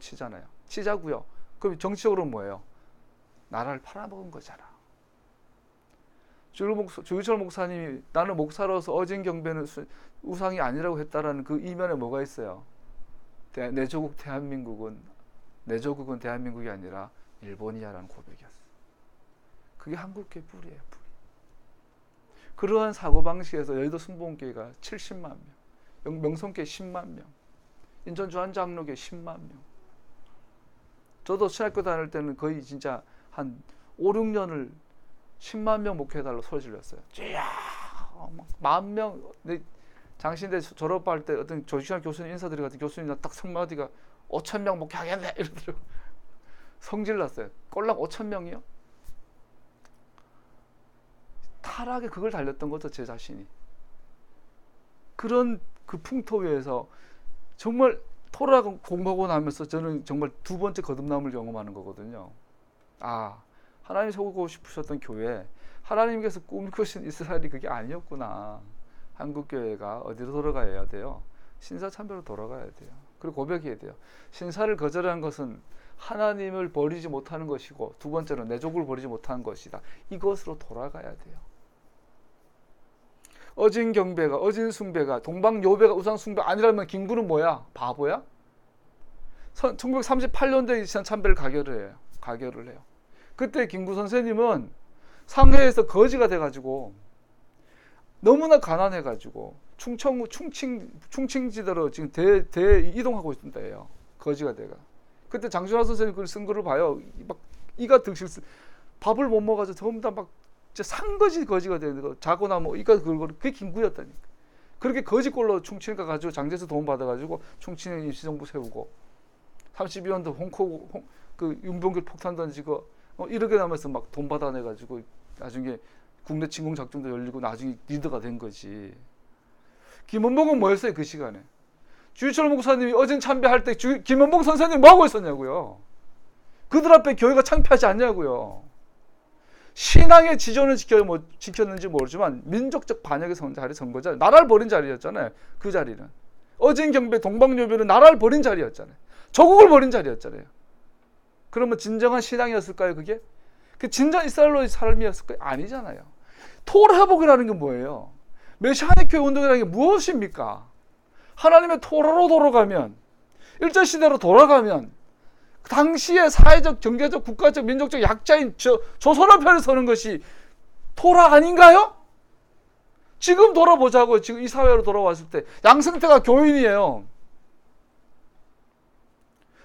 치자고요. 그럼 정치적으로 뭐예요? 나라를 팔아먹은 거잖아. 주기철 목사님이 나는 목사로서 어진 경배는 우상이 아니라고 했다라는 그 이면에 뭐가 있어요? 내 조국 대한민국은 대한민국이 아니라 일본이야라는 고백이었어요. 그게 한국교회 뿌리예요. 뿌리. 그러한 사고방식에서 여의도 순복음교회가 70만 명, 명성교회 10만 명, 인천 주한장로교회 10만 명. 저도 신학교 다닐 때는 거의 진짜 한 5, 6년을 10만 명 목회해달라고 소리 질렀어요. 이야, 10,000명. 장신대 졸업할 때 어떤 조직학 교수님 인사드리 같은 교수님 딱 성마디가 5,000명 목회하겠네 이러더라고. 성질났어요. 꼴랑 5,000명이요? 타락에 그걸 달렸던 거죠, 제 자신이. 그런 그 풍토 위에서 정말 토라 공부하고 나면서 저는 정말 두 번째 거듭남을 경험하는 거거든요. 아, 하나님이 세우고 싶으셨던 교회, 하나님께서 꿈꾸신 이스라엘이 그게 아니었구나. 한국교회가 어디로 돌아가야 돼요? 신사참배로 돌아가야 돼요. 그리고 고백해야 돼요. 신사를 거절한 것은 하나님을 버리지 못하는 것이고, 두 번째는 내 족을 버리지 못하는 것이다. 이것으로 돌아가야 돼요. 어진 경배가, 어진 숭배가, 동방요배가 우상 숭배 아니라면 김구는 뭐야? 바보야? 1938년도에 신사참배를 가결을 해요. 그때 김구 선생님은 상해에서 거지가 돼가지고 너무나 가난해가지고 충칭지대로 지금 대 이동하고 있던데요. 거지가 돼가. 그때 장준하 선생님 글 쓴 거를 봐요. 막 이가 득실 밥을 못 먹어서 전부 다 막 상거지 거지가 되는 거. 자고 나면 이가 긁고 그게 김구였다니까. 그렇게 거지꼴로 충칭 가가지고 장제에서 도움 받아가지고 충칭 임시정부 세우고 32년도 그 윤봉길 폭탄 던지고 이렇게 나면서 막 돈 받아내가지고 나중에 국내 침공 작전도 열리고 나중에 리더가 된 거지. 김원봉은 뭐였어요 그 시간에? 주유철 목사님이 어진 참배할 때 김원봉 선생님이 뭐 하고 있었냐고요. 그들 앞에 교회가 창피하지 않냐고요. 신앙의 지존을 지켰는지 모르지만 민족적 반역에 선 자리 선 거잖아요. 나라를 버린 자리였잖아요. 그 자리는 어진 경배 동방요배는 나라를 버린 자리였잖아요. 조국을 버린 자리였잖아요. 그러면 진정한 신앙이었을까요 그게? 그 진정 이스라엘로의 삶이었을까요? 아니잖아요. 토라 회복이라는 게 뭐예요? 메시아닉 교회 운동이라는 게 무엇입니까? 하나님의 토라로 돌아가면, 일제시대로 돌아가면 당시의 사회적, 경제적, 국가적, 민족적 약자인 조선의 편에 서는 것이 토라 아닌가요? 지금 돌아보자고요. 지금 이 사회로 돌아왔을 때 양승태가 교인이에요.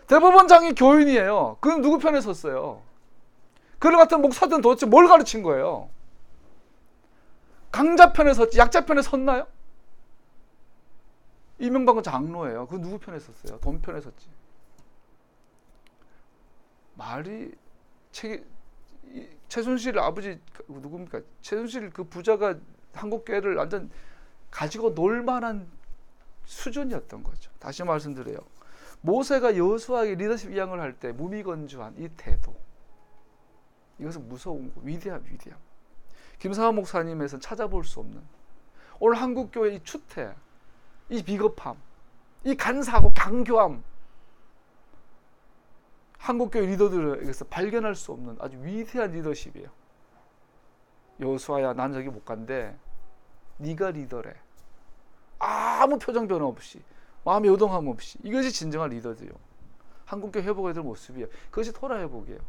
대법원장이 교인이에요. 그는 누구 편에 섰어요? 그를 같은 목사들은 도대체 뭘 가르친 거예요? 강자 편에 섰지 약자 편에 섰나요? 이명박은 장로예요. 그 누구 편에 섰어요? 돈 편에 섰지. 말이 최순실 아버지 누굽니까? 최순실 그 부자가 한국교회를 완전 가지고 놀 만한 수준이었던 거죠. 다시 말씀드려요. 모세가 여호수아에게 리더십 이양을 할 때 무미건조한 이 태도, 이것은 무서운 거, 위대함. 김사환 목사님에서는 찾아볼 수 없는 오늘 한국교회 이 추태, 이 비겁함, 이 간사하고 강교함, 한국교회 리더들에게서 발견할 수 없는 아주 위대한 리더십이에요. 여호수아야, 난 저기 못 간대. 네가 리더래. 아무 표정 변화 없이, 마음의 요동함 없이. 이것이 진정한 리더들이요. 한국교회 회복해야 될 모습이에요. 그것이 토라 회복이에요.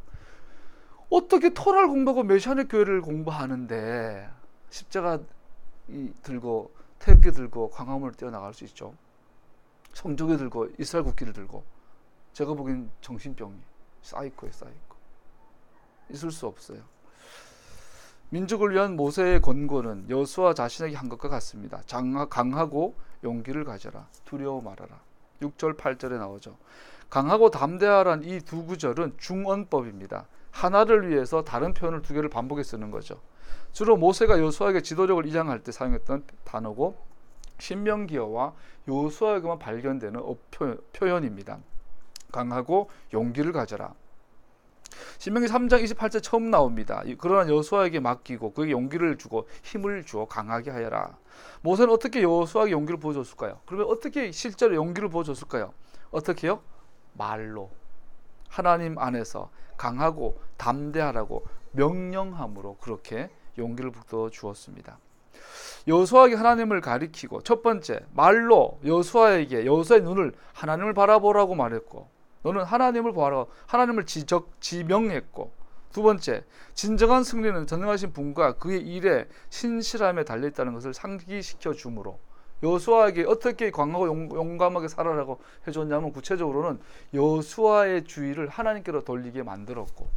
어떻게 토라를 공부하고 메시아닉 교회를 공부하는데 십자가 들고 태극기 들고 광화문을 뛰어나갈 수 있죠? 성조기 들고 이스라엘 국기를 들고. 제가 보기엔 정신병이 사이코예요. 있을 수 없어요. 민족을 위한 모세의 권고는 여호수아 자신에게 한 것과 같습니다. 강하고 용기를 가져라. 두려워 말아라. 6절 8절에 나오죠. 강하고 담대하란 이 두 구절은 중언법입니다. 하나를 위해서 다른 표현을 두 개를 반복해 쓰는 거죠. 주로 모세가 여호수아에게 지도력을 이양할 때 사용했던 단어고 신명기어와 여호수아에게만 발견되는 표현입니다. 강하고 용기를 가져라. 신명기 3장 28절 처음 나옵니다. 그러나 여호수아에게 맡기고 그에게 용기를 주고 힘을 주어 강하게 하여라. 모세는 어떻게 여호수아에게 용기를 부어줬을까요? 그러면 어떻게 실제로 용기를 부어줬을까요? 어떻게요? 말로. 하나님 안에서 강하고 담대하라고 명령함으로 그렇게 용기를 북돋워 주었습니다. 여호수아에게 하나님을 가리키고, 첫 번째 말로 여호수아의 눈을 하나님을 바라보라고 말했고, 너는 하나님을 보아라, 하나님을 지명했고, 두 번째 진정한 승리는 전능하신 분과 그의 일에 신실함에 달려있다는 것을 상기시켜 주므로 여호수아에게 어떻게 강하고 용감하게 살아라고 해줬냐면, 구체적으로는 여호수아의 주의를 하나님께로 돌리게 만들었고,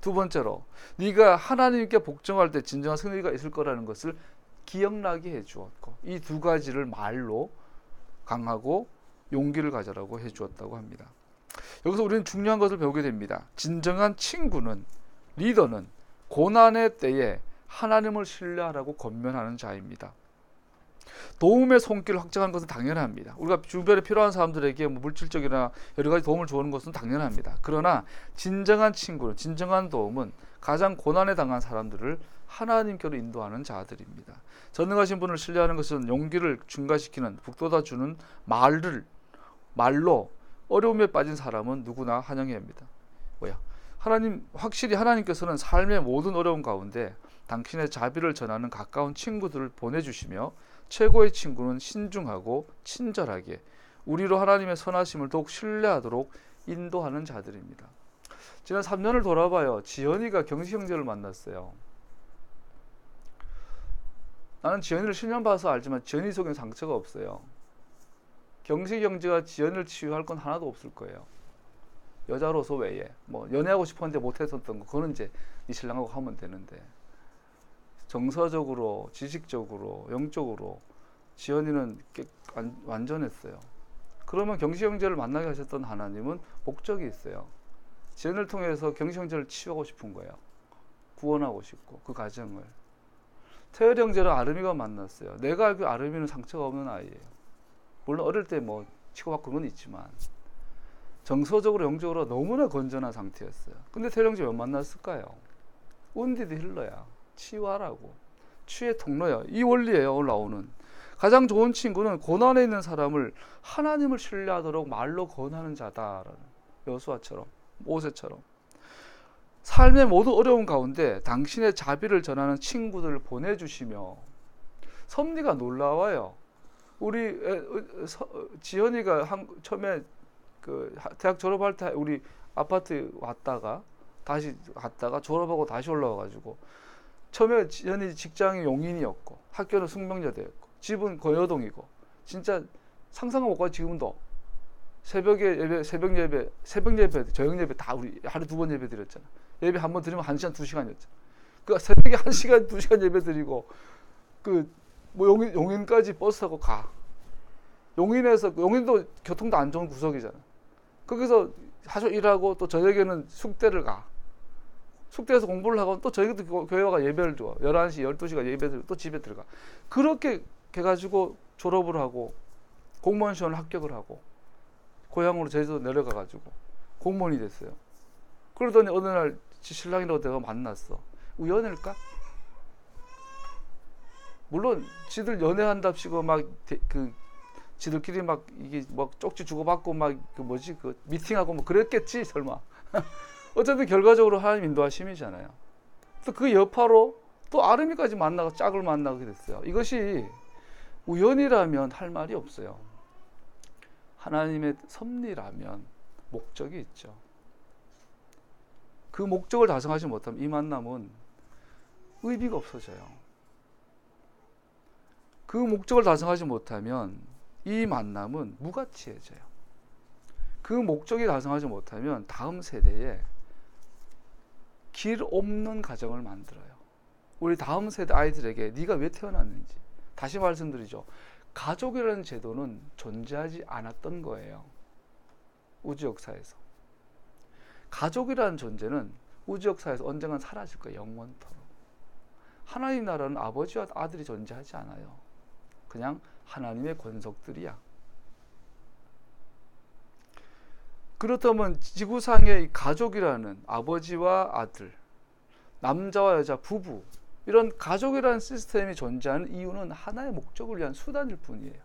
두 번째로 네가 하나님께 복종할 때 진정한 승리가 있을 거라는 것을 기억나게 해주었고, 이 두 가지를 말로 강하고 용기를 가져라고 해주었다고 합니다. 여기서 우리는 중요한 것을 배우게 됩니다. 진정한 친구는, 리더는 고난의 때에 하나님을 신뢰하라고 권면하는 자입니다. 도움의 손길을 확장하는 것은 당연합니다. 우리가 주변에 필요한 사람들에게 뭐 물질적이나 여러 가지 도움을 주는 것은 당연합니다. 그러나 진정한 친구는, 진정한 도움은 가장 고난에 당한 사람들을 하나님께로 인도하는 자들입니다. 전능하신 분을 신뢰하는 것은 용기를 증가시키는, 북돋아주는 말로 어려움에 빠진 사람은 누구나 환영해야 합니다. 확실히 하나님께서는 삶의 모든 어려움 가운데 당신의 자비를 전하는 가까운 친구들을 보내주시며, 최고의 친구는 신중하고 친절하게 우리로 하나님의 선하심을 더욱 신뢰하도록 인도하는 자들입니다. 지난 3년을 돌아봐요. 지연이가 경식 형제를 만났어요. 나는 지연이를 10년 봐서 알지만 지연이 속에는 상처가 없어요. 경식 형제가 지연이를 치유할 건 하나도 없을 거예요. 여자로서 외에 뭐 연애하고 싶었는데 못했었던 거, 그거는 이제 네 신랑하고 하면 되는데, 정서적으로, 지식적으로, 영적으로 지연이는 완전했어요. 그러면 경식 형제를 만나게 하셨던 하나님은 목적이 있어요. 지연을 통해서 경식 형제를 치유하고 싶은 거예요. 구원하고 싶고, 그 가정을. 태열 형제를 아름이가 만났어요. 내가 알기로 아름이는 상처가 없는 아이예요. 물론 어릴 때 뭐 치고받고 그런 건 있지만 정서적으로, 영적으로 너무나 건전한 상태였어요. 근데 태열 형제 왜 만났을까요? 운디드 힐러야. 치유하라고. 치유의 통로야. 이 원리예요. 올라오는 가장 좋은 친구는 고난에 있는 사람을 하나님을 신뢰하도록 말로 권하는 자다라는, 여수아처럼, 모세처럼 삶의 모든 어려움 가운데 당신의 자비를 전하는 친구들을 보내주시며. 섭리가 놀라워요. 우리 지연이가 처음에 그 대학 졸업할 때 우리 아파트 왔다가 다시 갔다가 졸업하고 다시 올라와가지고, 처음에 지연이 직장이 용인이었고 학교는 숙명여대였고 집은 거여동이고, 진짜 상상을 못하고 지금도 새벽에 예배, 새벽 예배, 저녁 예배 다 우리 하루 2번 예배 드렸잖아. 예배 한 번 드리면 1시간 2시간이었잖아. 그 새벽에 1시간 2시간 예배 드리고, 뭐 용인까지 버스 타고 가. 용인도 교통도 안 좋은 구석이잖아. 거기서 하루 일하고 또 저녁에는 숙대를 가. 숙대에서 공부를 하고 또 저녁에도 교회 와가 예배를 줘. 11시, 12시가 예배 드리고 또 집에 들어가. 그렇게 해가지고 졸업을 하고 공무원 시험을 합격을 하고 고향으로 제주도 내려가가지고 공무원이 됐어요. 그러더니 어느 날 신랑이라고 내가 만났어. 우연일까? 물론 지들 연애한답시고 막 지들끼리 막 이게 막 쪽지 주고받고 막 그 미팅하고 뭐 그랬겠지 설마. 어쨌든 결과적으로 하나님 인도하심이잖아요. 또 그 여파로 또 아름이까지 만나고 짝을 만나게 됐어요. 이것이 우연이라면 할 말이 없어요. 하나님의 섭리라면 목적이 있죠. 그 목적을 달성하지 못하면 이 만남은 의미가 없어져요. 그 목적을 달성하지 못하면 이 만남은 무가치해져요. 그 목적이 달성하지 못하면 다음 세대에 길 없는 가정을 만들어요. 우리 다음 세대 아이들에게 네가 왜 태어났는지, 다시 말씀드리죠. 가족이라는 제도는 존재하지 않았던 거예요. 우주 역사에서. 가족이라는 존재는 우주 역사에서 언젠간 사라질 거예요. 영원토록. 하나님 나라는 아버지와 아들이 존재하지 않아요. 그냥 하나님의 권속들이야. 그렇다면 지구상의 가족이라는 아버지와 아들, 남자와 여자, 부부, 이런 가족이라는 시스템이 존재하는 이유는 하나의 목적을 위한 수단일 뿐이에요.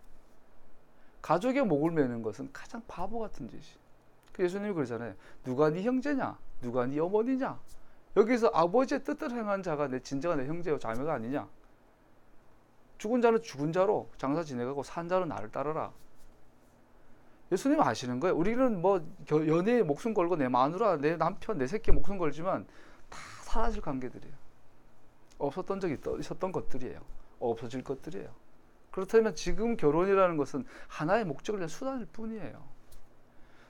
가족의 목을 매는 것은 가장 바보 같은 짓이. 예수님이 그러잖아요. 누가 네 형제냐? 누가 네 어머니냐? 여기서 아버지의 뜻대로 행한 자가 내 진정한 내 형제요 자매가 아니냐? 죽은 자는 죽은 자로 장사 지내가고 산 자는 나를 따르라. 예수님 아시는 거예요. 우리는 뭐 연애에 목숨 걸고 내 마누라, 내 남편, 내 새끼 목숨 걸지만 다 사라질 관계들이에요. 없었던 적이 있었던 것들이에요. 없어질 것들이에요. 그렇다면 지금 결혼이라는 것은 하나의 목적을 위한 수단일 뿐이에요.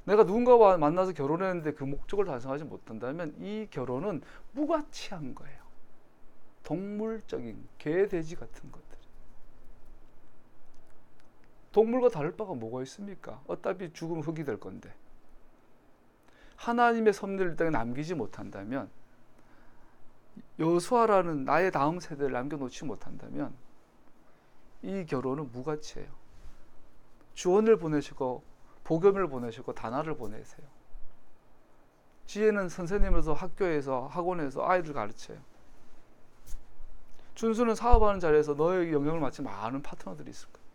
내가 누군가와 만나서 결혼했는데 그 목적을 달성하지 못한다면 이 결혼은 무가치한 거예요. 동물적인 개, 돼지 같은 것들. 동물과 다를 바가 뭐가 있습니까? 어차피 죽으면 흙이 될 건데. 하나님의 섭리를 땅에 남기지 못한다면, 여수아라는 나의 다음 세대를 남겨놓지 못한다면 이 결혼은 무가치예요. 주원을 보내시고 복음을 보내시고 단아를 보내세요. 지혜는 선생님에서 학교에서 학원에서 아이들 가르쳐요. 준수는 사업하는 자리에서 너에게 영향을 맡은 많은 파트너들이 있을 거예요.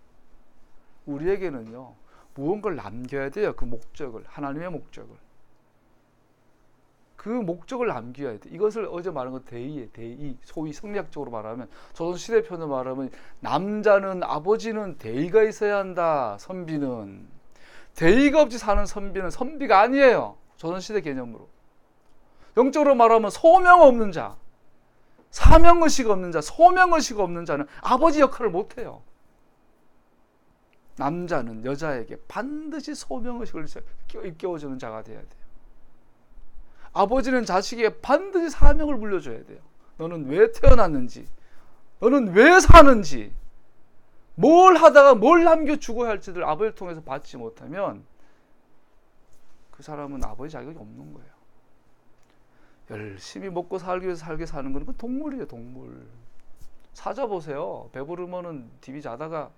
우리에게는요, 무언가를 남겨야 돼요. 그 목적을, 하나님의 목적을. 그 목적을 남겨야 돼. 이것을 어제 말한 건 대의예요. 대의. 소위 성리학적으로 말하면, 조선시대 표현으로 말하면, 남자는, 아버지는 대의가 있어야 한다. 선비는. 대의가 없이 사는 선비는 선비가 아니에요. 조선시대 개념으로. 영적으로 말하면 소명 없는 자, 사명의식 없는 자, 소명의식 없는 자는 아버지 역할을 못해요. 남자는 여자에게 반드시 소명의식을 일깨워주는 자가 돼야 돼요. 아버지는 자식에게 반드시 사명을 물려줘야 돼요. 너는 왜 태어났는지, 너는 왜 사는지, 뭘 하다가 뭘 남겨주고 할지를 아버지를 통해서 받지 못하면 그 사람은 아버지 자격이 없는 거예요. 열심히 먹고 살기 위해서 살게 사는 건 동물이에요, 동물. 사자 보세요. 배부르면은 디비 자다가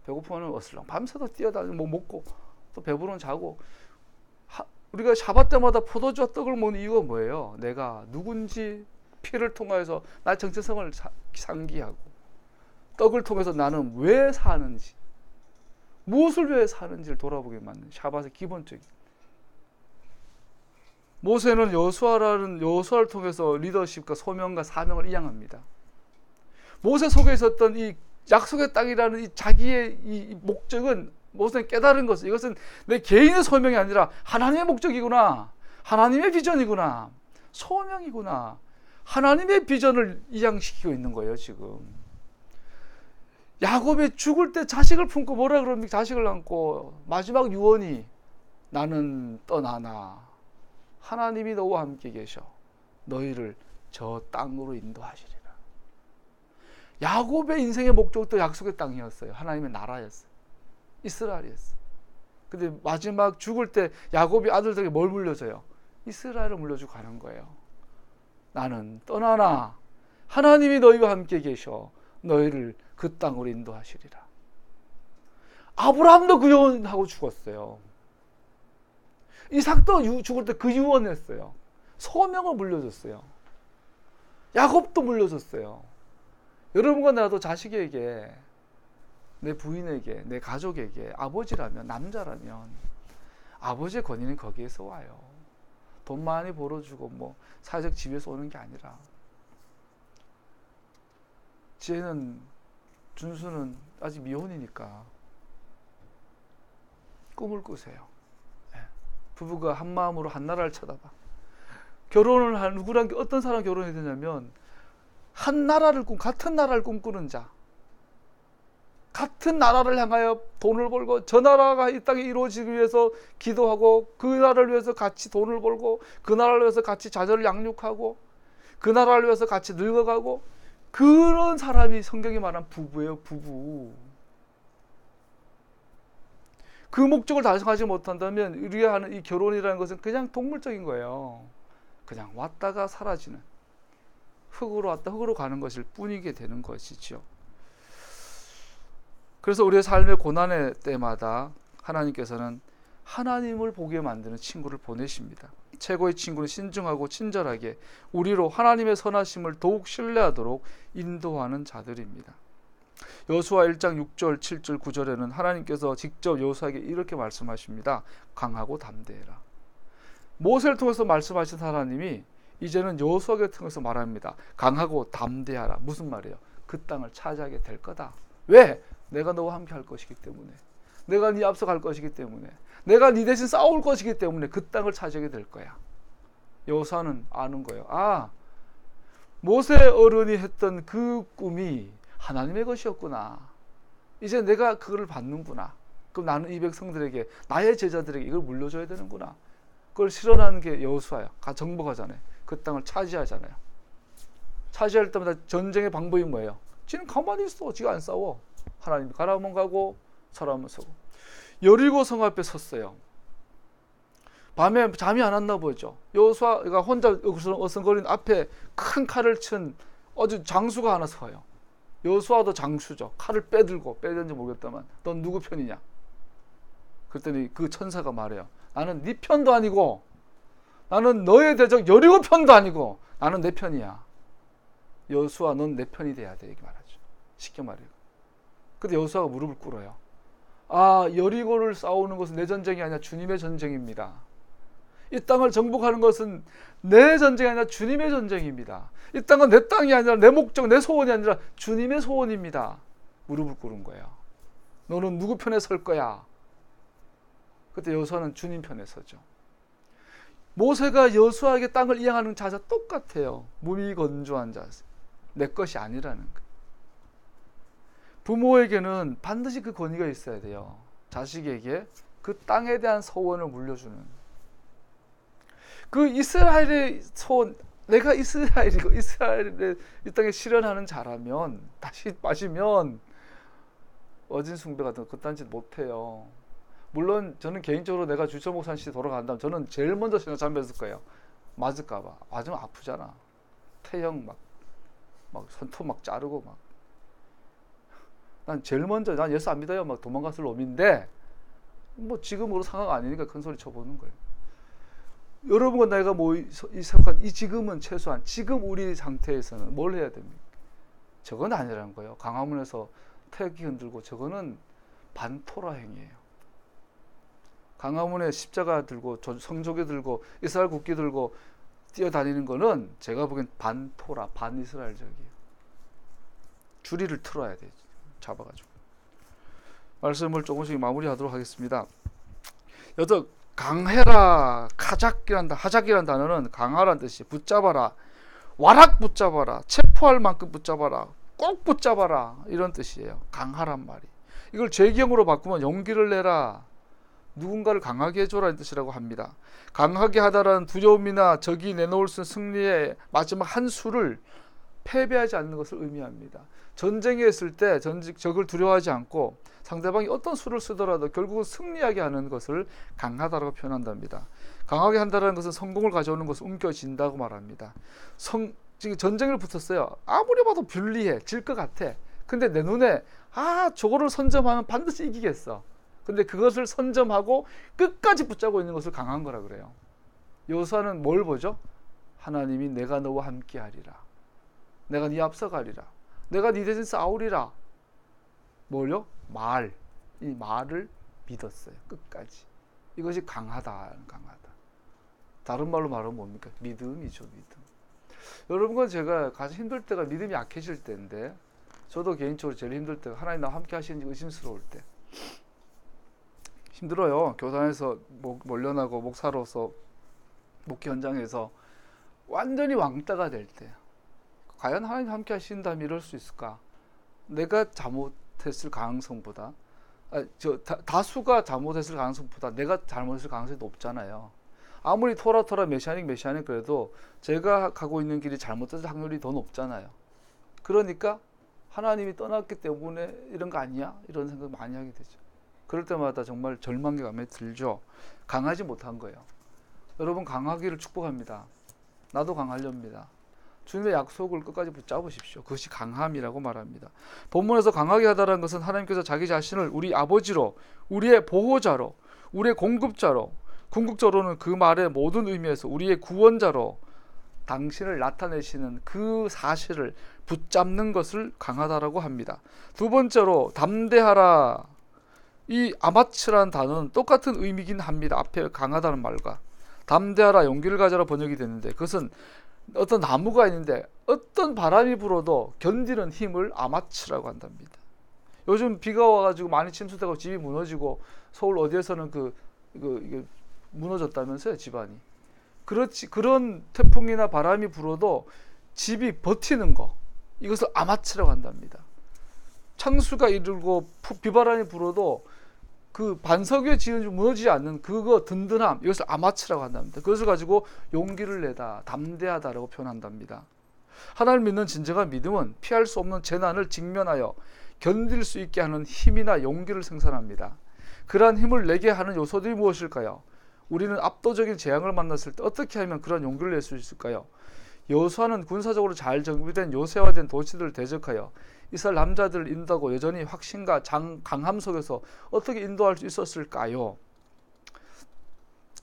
배고프면은 어슬렁 밤새도 뛰어다니고 뭐 먹고 또 배부르면 자고. 우리가 샤bat 때마다 포도주와 떡을 먹는 이유가 뭐예요? 내가 누군지 피를 통해서 나의 정체성을 상기하고, 떡을 통해서 나는 왜 사는지, 무엇을 위해 사는지를 돌아보게 만든 샤bat의 기본적인. 모세는 여호수아를 통해서 리더십과 소명과 사명을 이양합니다. 모세 속에 있었던 이 약속의 땅이라는 이 자기의 이 목적은, 모세는 깨달은 것은 이것은 내 개인의 소명이 아니라 하나님의 목적이구나, 하나님의 비전이구나, 소명이구나. 하나님의 비전을 이양시키고 있는 거예요. 지금 야곱이 죽을 때 자식을 품고 뭐라 그럽니까? 자식을 안고 마지막 유언이 나는 떠나나 하나님이 너와 함께 계셔 너희를 저 땅으로 인도하시리라. 야곱의 인생의 목적도 약속의 땅이었어요. 하나님의 나라였어요. 이스라엘이었어요. 근데 마지막 죽을 때 야곱이 아들들에게 뭘 물려줘요? 이스라엘을 물려주고 가는 거예요. 나는 떠나나 하나님이 너희와 함께 계셔 너희를 그 땅으로 인도하시리라. 아브라함도 그 유언하고 죽었어요. 이삭도 죽을 때 그 유언했어요. 소명을 물려줬어요. 야곱도 물려줬어요. 여러분과 나도 자식에게, 내 부인에게, 내 가족에게 아버지라면, 남자라면 아버지의 권위는 거기에서 와요. 돈 많이 벌어주고 뭐 사회적 지위에서 오는 게 아니라. 지혜는, 준수는 아직 미혼이니까 꿈을 꾸세요. 부부가 한 마음으로 한 나라를 쳐다봐. 결혼을 한 누구랑 어떤 사람 결혼해야 되냐면 한 나라를 같은 나라를 꿈꾸는 자, 같은 나라를 향하여 돈을 벌고 저 나라가 이 땅에 이루어지기 위해서 기도하고 그 나라를 위해서 같이 돈을 벌고 그 나라를 위해서 같이 자녀를 양육하고 그 나라를 위해서 같이 늙어가고, 그런 사람이 성경이 말한 부부예요. 부부. 그 목적을 달성하지 못한다면 우리가 하는 이 결혼이라는 것은 그냥 동물적인 거예요. 그냥 왔다가 사라지는, 흙으로 왔다 흙으로 가는 것일 뿐이게 되는 것이죠. 그래서 우리의 삶의 고난의 때마다 하나님께서는 하나님을 보게 만드는 친구를 보내십니다. 최고의 친구는 신중하고 친절하게 우리로 하나님의 선하심을 더욱 신뢰하도록 인도하는 자들입니다. 여호수아 1장 6절, 7절, 9절에는 하나님께서 직접 여호수아에게 이렇게 말씀하십니다. 강하고 담대해라. 모세를 통해서 말씀하신 하나님이 이제는 여호수아를 통해서 말합니다. 강하고 담대하라. 무슨 말이에요? 그 땅을 차지하게 될 거다. 왜? 내가 너와 함께 할 것이기 때문에, 내가 네 앞서 갈 것이기 때문에, 내가 네 대신 싸울 것이기 때문에 그 땅을 차지하게 될 거야. 여호수아는 아는 거예요. 아, 모세 어른이 했던 그 꿈이 하나님의 것이었구나. 이제 내가 그걸 받는구나. 그럼 나는 이 백성들에게, 나의 제자들에게 이걸 물려줘야 되는구나. 그걸 실현하는 게 여호수아야. 정복하잖아요. 그 땅을 차지하잖아요. 차지할 때마다 전쟁의 방법이 뭐예요? 지는 가만히 있어. 지가 안 싸워. 하나님이 가라면 가고 서라면 서고. 여리고 성 앞에 섰어요. 밤에 잠이 안 왔나 보죠. 여호수아가 혼자 어성거리는 앞에 큰 칼을 친 아주 장수가 하나 서요. 여호수아도 장수죠. 칼을 빼든지 모르겠다만 넌 누구 편이냐? 그랬더니 그 천사가 말해요. 나는 네 편도 아니고 나는 너의 대적 여리고 편도 아니고 나는 내 편이야. 여호수아 넌 내 편이 돼야 돼. 이렇게 말하죠. 쉽게 말해요. 근데 여호수아가 무릎을 꿇어요. 아, 여리고를 싸우는 것은 내 전쟁이 아니라 주님의 전쟁입니다. 이 땅을 정복하는 것은 내 전쟁이 아니라 주님의 전쟁입니다. 이 땅은 내 땅이 아니라 내 목적, 내 소원이 아니라 주님의 소원입니다. 무릎을 꿇은 거예요. 너는 누구 편에 설 거야? 그때 여호수아는 주님 편에 서죠. 모세가 여호수아에게 땅을 이양하는 자세 똑같아요. 무미건조한 자세. 내 것이 아니라는 거예요. 부모에게는 반드시 그 권위가 있어야 돼요. 자식에게 그 땅에 대한 소원을 물려주는. 그 이스라엘의 소원, 내가 이스라엘이고 이스라엘의 이 땅에 실현하는 자라면, 다시 빠지면 어진 숭배 같은 거 그딴 짓 못해요. 물론 저는 개인적으로 내가 주철 목사님 돌아간다면 저는 제일 먼저 신앙 잠겼을 거예요. 맞을까봐. 맞으면 아프잖아. 태형 막 손톱 막 자르고 막. 난 제일 먼저 난 예수 안 믿어요 막 도망갔을 놈인데 뭐 지금으로 상황 아니니까 큰 소리 쳐보는 거예요. 여러분과 내가 이 지금은 최소한 지금 우리 상태에서는 뭘 해야 됩니까? 저건 아니라는 거예요. 광화문에서 태극기 흔들고 저거는 반토라 행위예요. 광화문에 십자가 들고 성조기 들고 이스라엘 국기 들고 뛰어다니는 거는 제가 보기엔 반토라 반이스라엘적이에요. 줄이를 틀어야 돼요. 잡아가지고 말씀을 조금씩 마무리하도록 하겠습니다. 여기서 강해라, 하작이란 단어는 강하란 뜻이 붙잡아라, 와락 붙잡아라, 체포할 만큼 붙잡아라, 꼭 붙잡아라 이런 뜻이에요. 강하란 말이. 이걸 죄경으로 바꾸면 용기를 내라, 누군가를 강하게 해줘라는 뜻이라고 합니다. 강하게 하다라는 두려움이나 적이 내놓을 수 있는 승리의 마지막 한 수를 패배하지 않는 것을 의미합니다. 전쟁에 있을 때 적을 두려워하지 않고 상대방이 어떤 수를 쓰더라도 결국은 승리하게 하는 것을 강하다라고 표현한답니다. 강하게 한다는 것은 성공을 가져오는 것을 움켜쥔다고 말합니다. 지금 전쟁을 붙었어요. 아무리 봐도 불리해, 질 것 같아. 근데 내 눈에 저거를 선점하면 반드시 이기겠어. 근데 그것을 선점하고 끝까지 붙잡고 있는 것을 강한 거라 그래요. 여호수아는 뭘 보죠? 하나님이 내가 너와 함께 하리라. 내가 네 앞서 가리라. 내가 네 대신 싸우리라. 뭘요? 이 말을 믿었어요. 끝까지. 이것이 강하다. 다른 말로 말하면 뭡니까? 믿음이죠. 믿음. 여러분과 제가 가장 힘들 때가 믿음이 약해질 때인데, 저도 개인적으로 제일 힘들 때가 하나님 나와 함께 하시는지 의심스러울 때. 힘들어요. 교단에서 몰려나고 목사로서 목회 현장에서 완전히 왕따가 될 때, 과연 하나님 함께 하신다면 이럴 수 있을까? 내가 잘못했을 가능성보다 다수가 잘못했을 가능성보다 내가 잘못했을 가능성이 높잖아요. 아무리 토라 메시아닉 그래도 제가 가고 있는 길이 잘못됐을 확률이 더 높잖아요. 그러니까 하나님이 떠났기 때문에 이런 거 아니야? 이런 생각 많이 하게 되죠. 그럴 때마다 정말 절망감에 들죠. 강하지 못한 거예요. 여러분 강하기를 축복합니다. 나도 강하렵니다. 주님의 약속을 끝까지 붙잡으십시오. 그것이 강함이라고 말합니다. 본문에서 강하게 하다라는 것은 하나님께서 자기 자신을 우리 아버지로, 우리의 보호자로, 우리의 공급자로, 궁극적으로는 그 말의 모든 의미에서 우리의 구원자로 당신을 나타내시는 그 사실을 붙잡는 것을 강하다라고 합니다. 두 번째로 담대하라. 이 아마츠라는 단어는 똑같은 의미긴 합니다. 앞에 강하다는 말과 담대하라, 용기를 가져라 번역이 되는데, 그것은 어떤 나무가 있는데 어떤 바람이 불어도 견디는 힘을 아마츠라고 한답니다. 요즘 비가 와가지고 많이 침수되고 집이 무너지고 서울 어디에서는 이게 무너졌다면서요, 집안이. 그런 태풍이나 바람이 불어도 집이 버티는 거, 이것을 아마츠라고 한답니다. 창수가 이르고 비바람이 불어도 그 반석 위에 지은 무너지지 않는 그거 든든함, 이것을 아마츠라고 한답니다. 그것을 가지고 용기를 내다, 담대하다라고 표현한답니다. 하나님을 믿는 진정한 믿음은 피할 수 없는 재난을 직면하여 견딜 수 있게 하는 힘이나 용기를 생산합니다. 그러한 힘을 내게 하는 요소들이 무엇일까요? 우리는 압도적인 재앙을 만났을 때 어떻게 하면 그런 용기를 낼 수 있을까요? 여호수아는 군사적으로 잘 정비된 요새화된 도시들을 대적하여 이스라엘 남자들을 인도하고 여전히 확신과 강함 속에서 어떻게 인도할 수 있었을까요?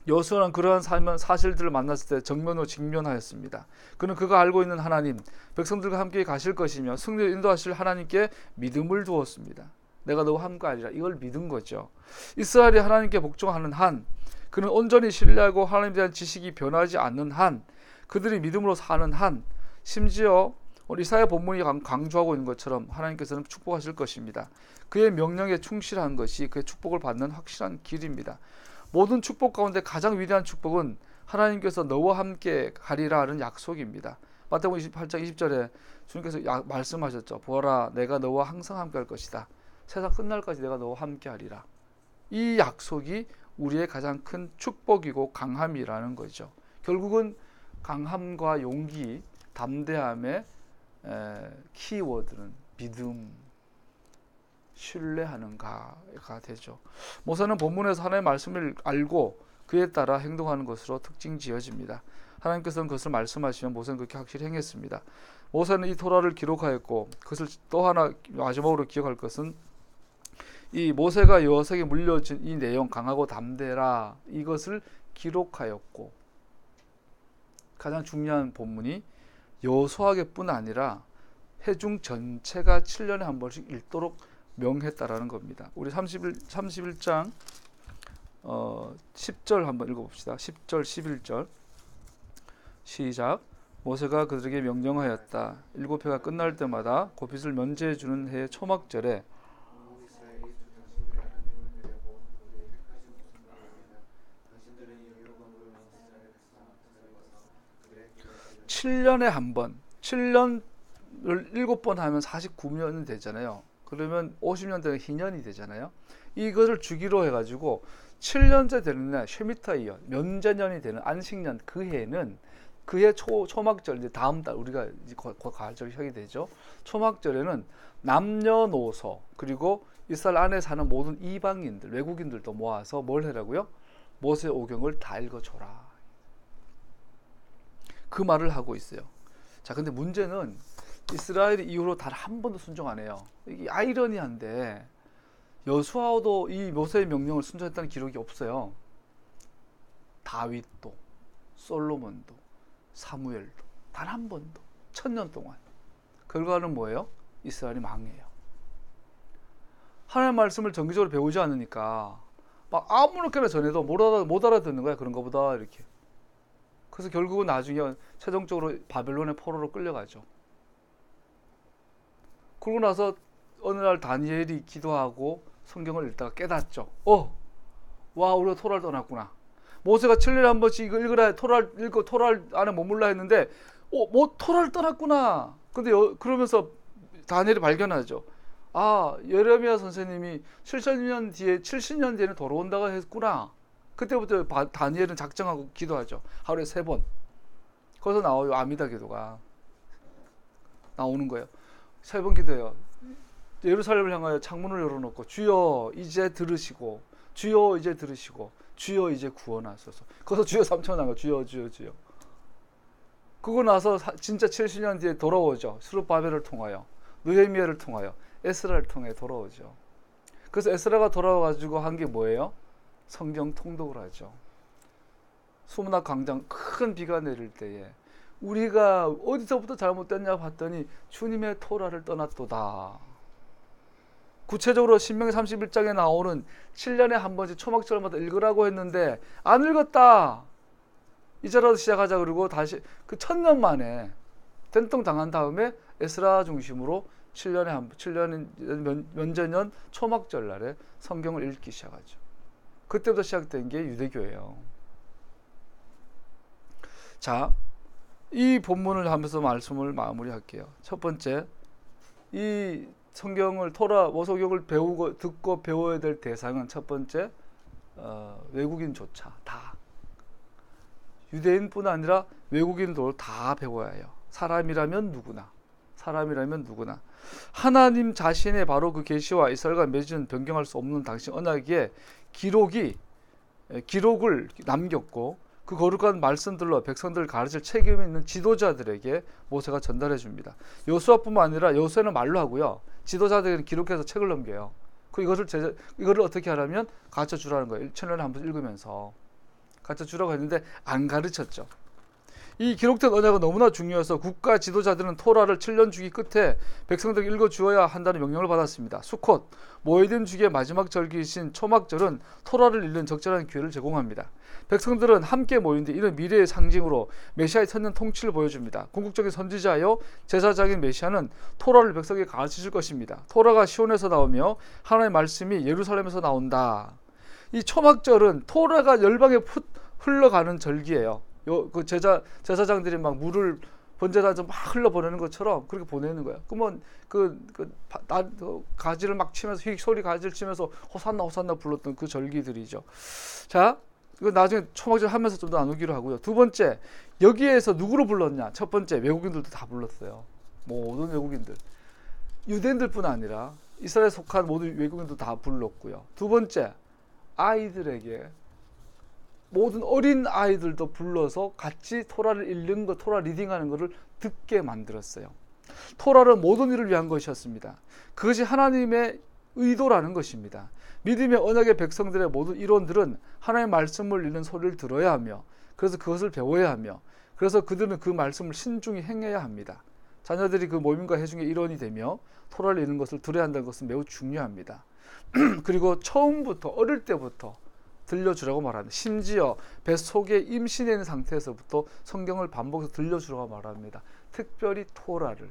여호수아는 그러한 사실들을 만났을 때 정면으로 직면하였습니다. 그는 그가 알고 있는 하나님, 백성들과 함께 가실 것이며 승리를 인도하실 하나님께 믿음을 두었습니다. 내가 너와 함께하리라. 이걸 믿은 거죠. 이스라엘이 하나님께 복종하는 한, 그는 온전히 신뢰하고 하나님에 대한 지식이 변하지 않는 한, 그들이 믿음으로 사는 한, 심지어 우리 이사야 본문이 강조하고 있는 것처럼 하나님께서는 축복하실 것입니다. 그의 명령에 충실한 것이 그의 축복을 받는 확실한 길입니다. 모든 축복 가운데 가장 위대한 축복은 하나님께서 너와 함께 가리라는 약속입니다. 마태복음 28장 20절에 주님께서 말씀하셨죠. 보아라, 내가 너와 항상 함께 할 것이다. 세상 끝날까지 내가 너와 함께 하리라. 이 약속이 우리의 가장 큰 축복이고 강함이라는 거죠. 결국은 강함과 용기, 담대함의 키워드는 믿음, 신뢰하는가가 되죠. 모세는 본문에서 하나님의 말씀을 알고 그에 따라 행동하는 것으로 특징 지어집니다. 하나님께서는 그것을 말씀하시면 모세는 그렇게 확실히 행했습니다. 모세는 이 토라를 기록하였고, 그것을 또 하나 마지막으로 기억할 것은 이 모세가 여호수아에게 물려준 이 내용, 강하고 담대라, 이것을 기록하였고, 가장 중요한 본문이 여호수아에게뿐 아니라 회중 전체가 7년에 한 번씩 읽도록 명했다라는 겁니다. 우리 31장 10절 한번 읽어봅시다. 10절 11절 시작. 모세가 그들에게 명령하였다. 7회가 끝날 때마다 곱빗을 면제해 주는 해의 초막절에 7년에 한 번, 7년을 7번 하면 49년이 되잖아요. 그러면 50년 되는 희년이 되잖아요. 이것을 주기로 해가지고 7년째 되는 날, 쉐미타이어, 면제년이 되는 안식년, 그 해는 그해 초막절, 이제 다음 달 우리가 이제 가을절 하게 되죠. 초막절에는 남녀노소 그리고 이스라엘 안에 사는 모든 이방인들, 외국인들도 모아서 뭘 해라고요? 모세 오경을 다 읽어줘라. 그 말을 하고 있어요. 자, 근데 문제는 이스라엘이 이후로 단 한 번도 순종 안 해요. 이게 아이러니한데 여수아도 이 모세의 명령을 순종했다는 기록이 없어요. 다윗도, 솔로몬도, 사무엘도 단 한 번도, 1000년 동안. 결과는 뭐예요? 이스라엘이 망해요. 하나님의 말씀을 정기적으로 배우지 않으니까 막 아무렇게나 전해도 못 알아듣는 거야. 그런 거보다 이렇게. 그래서 결국은 나중에 최종적으로 바벨론의 포로로 끌려가죠. 그러고 나서 어느 날 다니엘이 기도하고 성경을 읽다가 깨닫죠. 와, 우리가 토라를 떠났구나. 모세가 7년에 한 번씩 이거 읽으라, 토라를 읽고 토라를 안에 머물라 했는데 뭐 토라를 떠났구나. 근데 그러면서 다니엘이 발견하죠. 아, 예레미야 선생님이 70년 뒤에는 돌아온다고 했구나. 그때부터 다니엘은 작정하고 기도하죠. 하루에 3번. 거기서 나와요. 아미다 기도가 나오는 거예요. 3번 기도해요. 예루살렘을 향하여 창문을 열어놓고 주여 이제 들으시고, 주여 이제 들으시고, 주여 이제 구원하소서. 거기서 주여 3천 나가 주여 주여 주여. 그거 나서 진짜 70년 뒤에 돌아오죠. 스룹바벨을 통하여, 느헤미야를 통하여, 에스라를 통해 돌아오죠. 그래서 에스라가 돌아와가지고 한 게 뭐예요? 성경 통독을 하죠. 수문학 광장 큰 비가 내릴 때에 우리가 어디서부터 잘못됐냐 봤더니 주님의 토라를 떠났도다. 구체적으로 신명기 31장에 나오는 7년에 한 번씩 초막절마다 읽으라고 했는데 안 읽었다. 이제라도 시작하자. 그리고 다시 그 1000년 만에 된통 당한 다음에 에스라 중심으로 7년 면제년 초막절 날에 성경을 읽기 시작하죠. 그때부터 시작된 게 유대교예요. 자, 이 본문을 하면서 말씀을 마무리할게요. 첫 번째, 이 성경을 토라 모세오경을 배우고 듣고 배워야 될 대상은 첫 번째 외국인조차 다, 유대인뿐 아니라 외국인도 다 배워야 해요. 사람이라면 누구나. 하나님 자신의 바로 그 계시와 이스라엘과 맺은 변경할 수 없는 당신 언약의 기록을 남겼고, 그 거룩한 말씀들로 백성들을 가르칠 책임이 있는 지도자들에게 모세가 전달해 줍니다. 여호수아뿐만 아니라 여호수아는 말로 하고요. 지도자들에게는 기록해서 책을 넘겨요. 이거를 어떻게 하라면 가르쳐 주라는 거예요. 천년에 한 번 읽으면서 가르쳐 주라고 했는데 안 가르쳤죠. 이 기록된 언약은 너무나 중요해서 국가 지도자들은 토라를 7년 주기 끝에 백성들에게 읽어 주어야 한다는 명령을 받았습니다. 수콧, 모이든 주기의 마지막 절기이신 초막절은 토라를 읽는 적절한 기회를 제공합니다. 백성들은 함께 모인 뒤 이는 미래의 상징으로 메시아의 천년 통치를 보여줍니다. 궁극적인 선지자요 제사장인 메시아는 토라를 백성에게 가르치실 것입니다. 토라가 시온에서 나오며 하나님의 말씀이 예루살렘에서 나온다. 이 초막절은 토라가 열방에 흘러가는 절기예요. 그 제사장들이 막 물을 번제단에서 막 흘러보내는 것처럼 그렇게 보내는 거야. 그러면 가지를 막 치면서 휙 소리 가지를 치면서 호산나 호산나 불렀던 그 절기들이죠. 자, 이거 나중에 초막절 하면서 좀 더 나누기로 하고요. 두 번째, 여기에서 누구를 불렀냐? 첫 번째, 외국인들도 다 불렀어요. 모든 외국인들. 유대인들뿐 아니라 이스라엘에 속한 모든 외국인도 다 불렀고요. 두 번째, 아이들에게 모든 어린 아이들도 불러서 같이 토라를 읽는 것, 토라 리딩하는 것을 듣게 만들었어요. 토라는 모든 일을 위한 것이었습니다. 그것이 하나님의 의도라는 것입니다. 믿음의 언약의 백성들의 모든 이론들은 하나님의 말씀을 읽는 소리를 들어야 하며 그래서 그것을 배워야 하며 그래서 그들은 그 말씀을 신중히 행해야 합니다. 자녀들이 그 모임과 회중의 일원이 되며 토라를 읽는 것을 들어야 한다는 것은 매우 중요합니다. 그리고 처음부터 어릴 때부터 들려주라고 말합니다. 심지어 뱃속에 임신해 있는 상태에서부터 성경을 반복해서 들려주라고 말합니다. 특별히 토라를,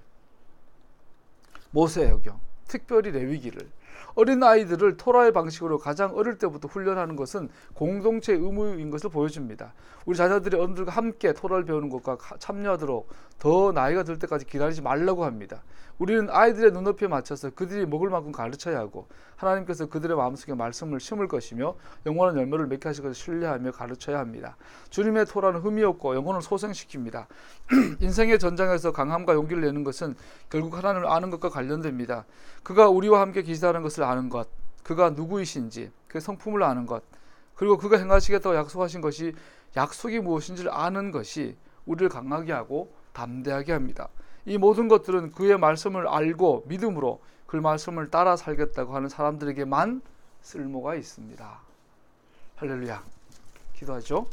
모세오경, 특별히 레위기를. 어린 아이들을 토라의 방식으로 가장 어릴 때부터 훈련하는 것은 공동체의 의무인 것을 보여줍니다. 우리 자녀들이 어른들과 함께 토라를 배우는 것과 참여하도록 더 나이가 들 때까지 기다리지 말라고 합니다. 우리는 아이들의 눈높이에 맞춰서 그들이 먹을 만큼 가르쳐야 하고 하나님께서 그들의 마음속에 말씀을 심을 것이며 영원한 열매를 맺게 하실 것을 신뢰하며 가르쳐야 합니다. 주님의 토라는 흠이 없고 영혼을 소생시킵니다. 인생의 전장에서 강함과 용기를 내는 것은 결국 하나님을 아는 것과 관련됩니다. 그가 우리와 함께 계시다는 것을 아는 것, 그가 누구이신지, 그의 성품을 아는 것, 그리고 그가 행하시겠다고 약속하신 것이 약속이 무엇인지를 아는 것이 우리를 강하게 하고 담대하게 합니다. 이 모든 것들은 그의 말씀을 알고 믿음으로 그 말씀을 따라 살겠다고 하는 사람들에게만 쓸모가 있습니다. 할렐루야. 기도하죠.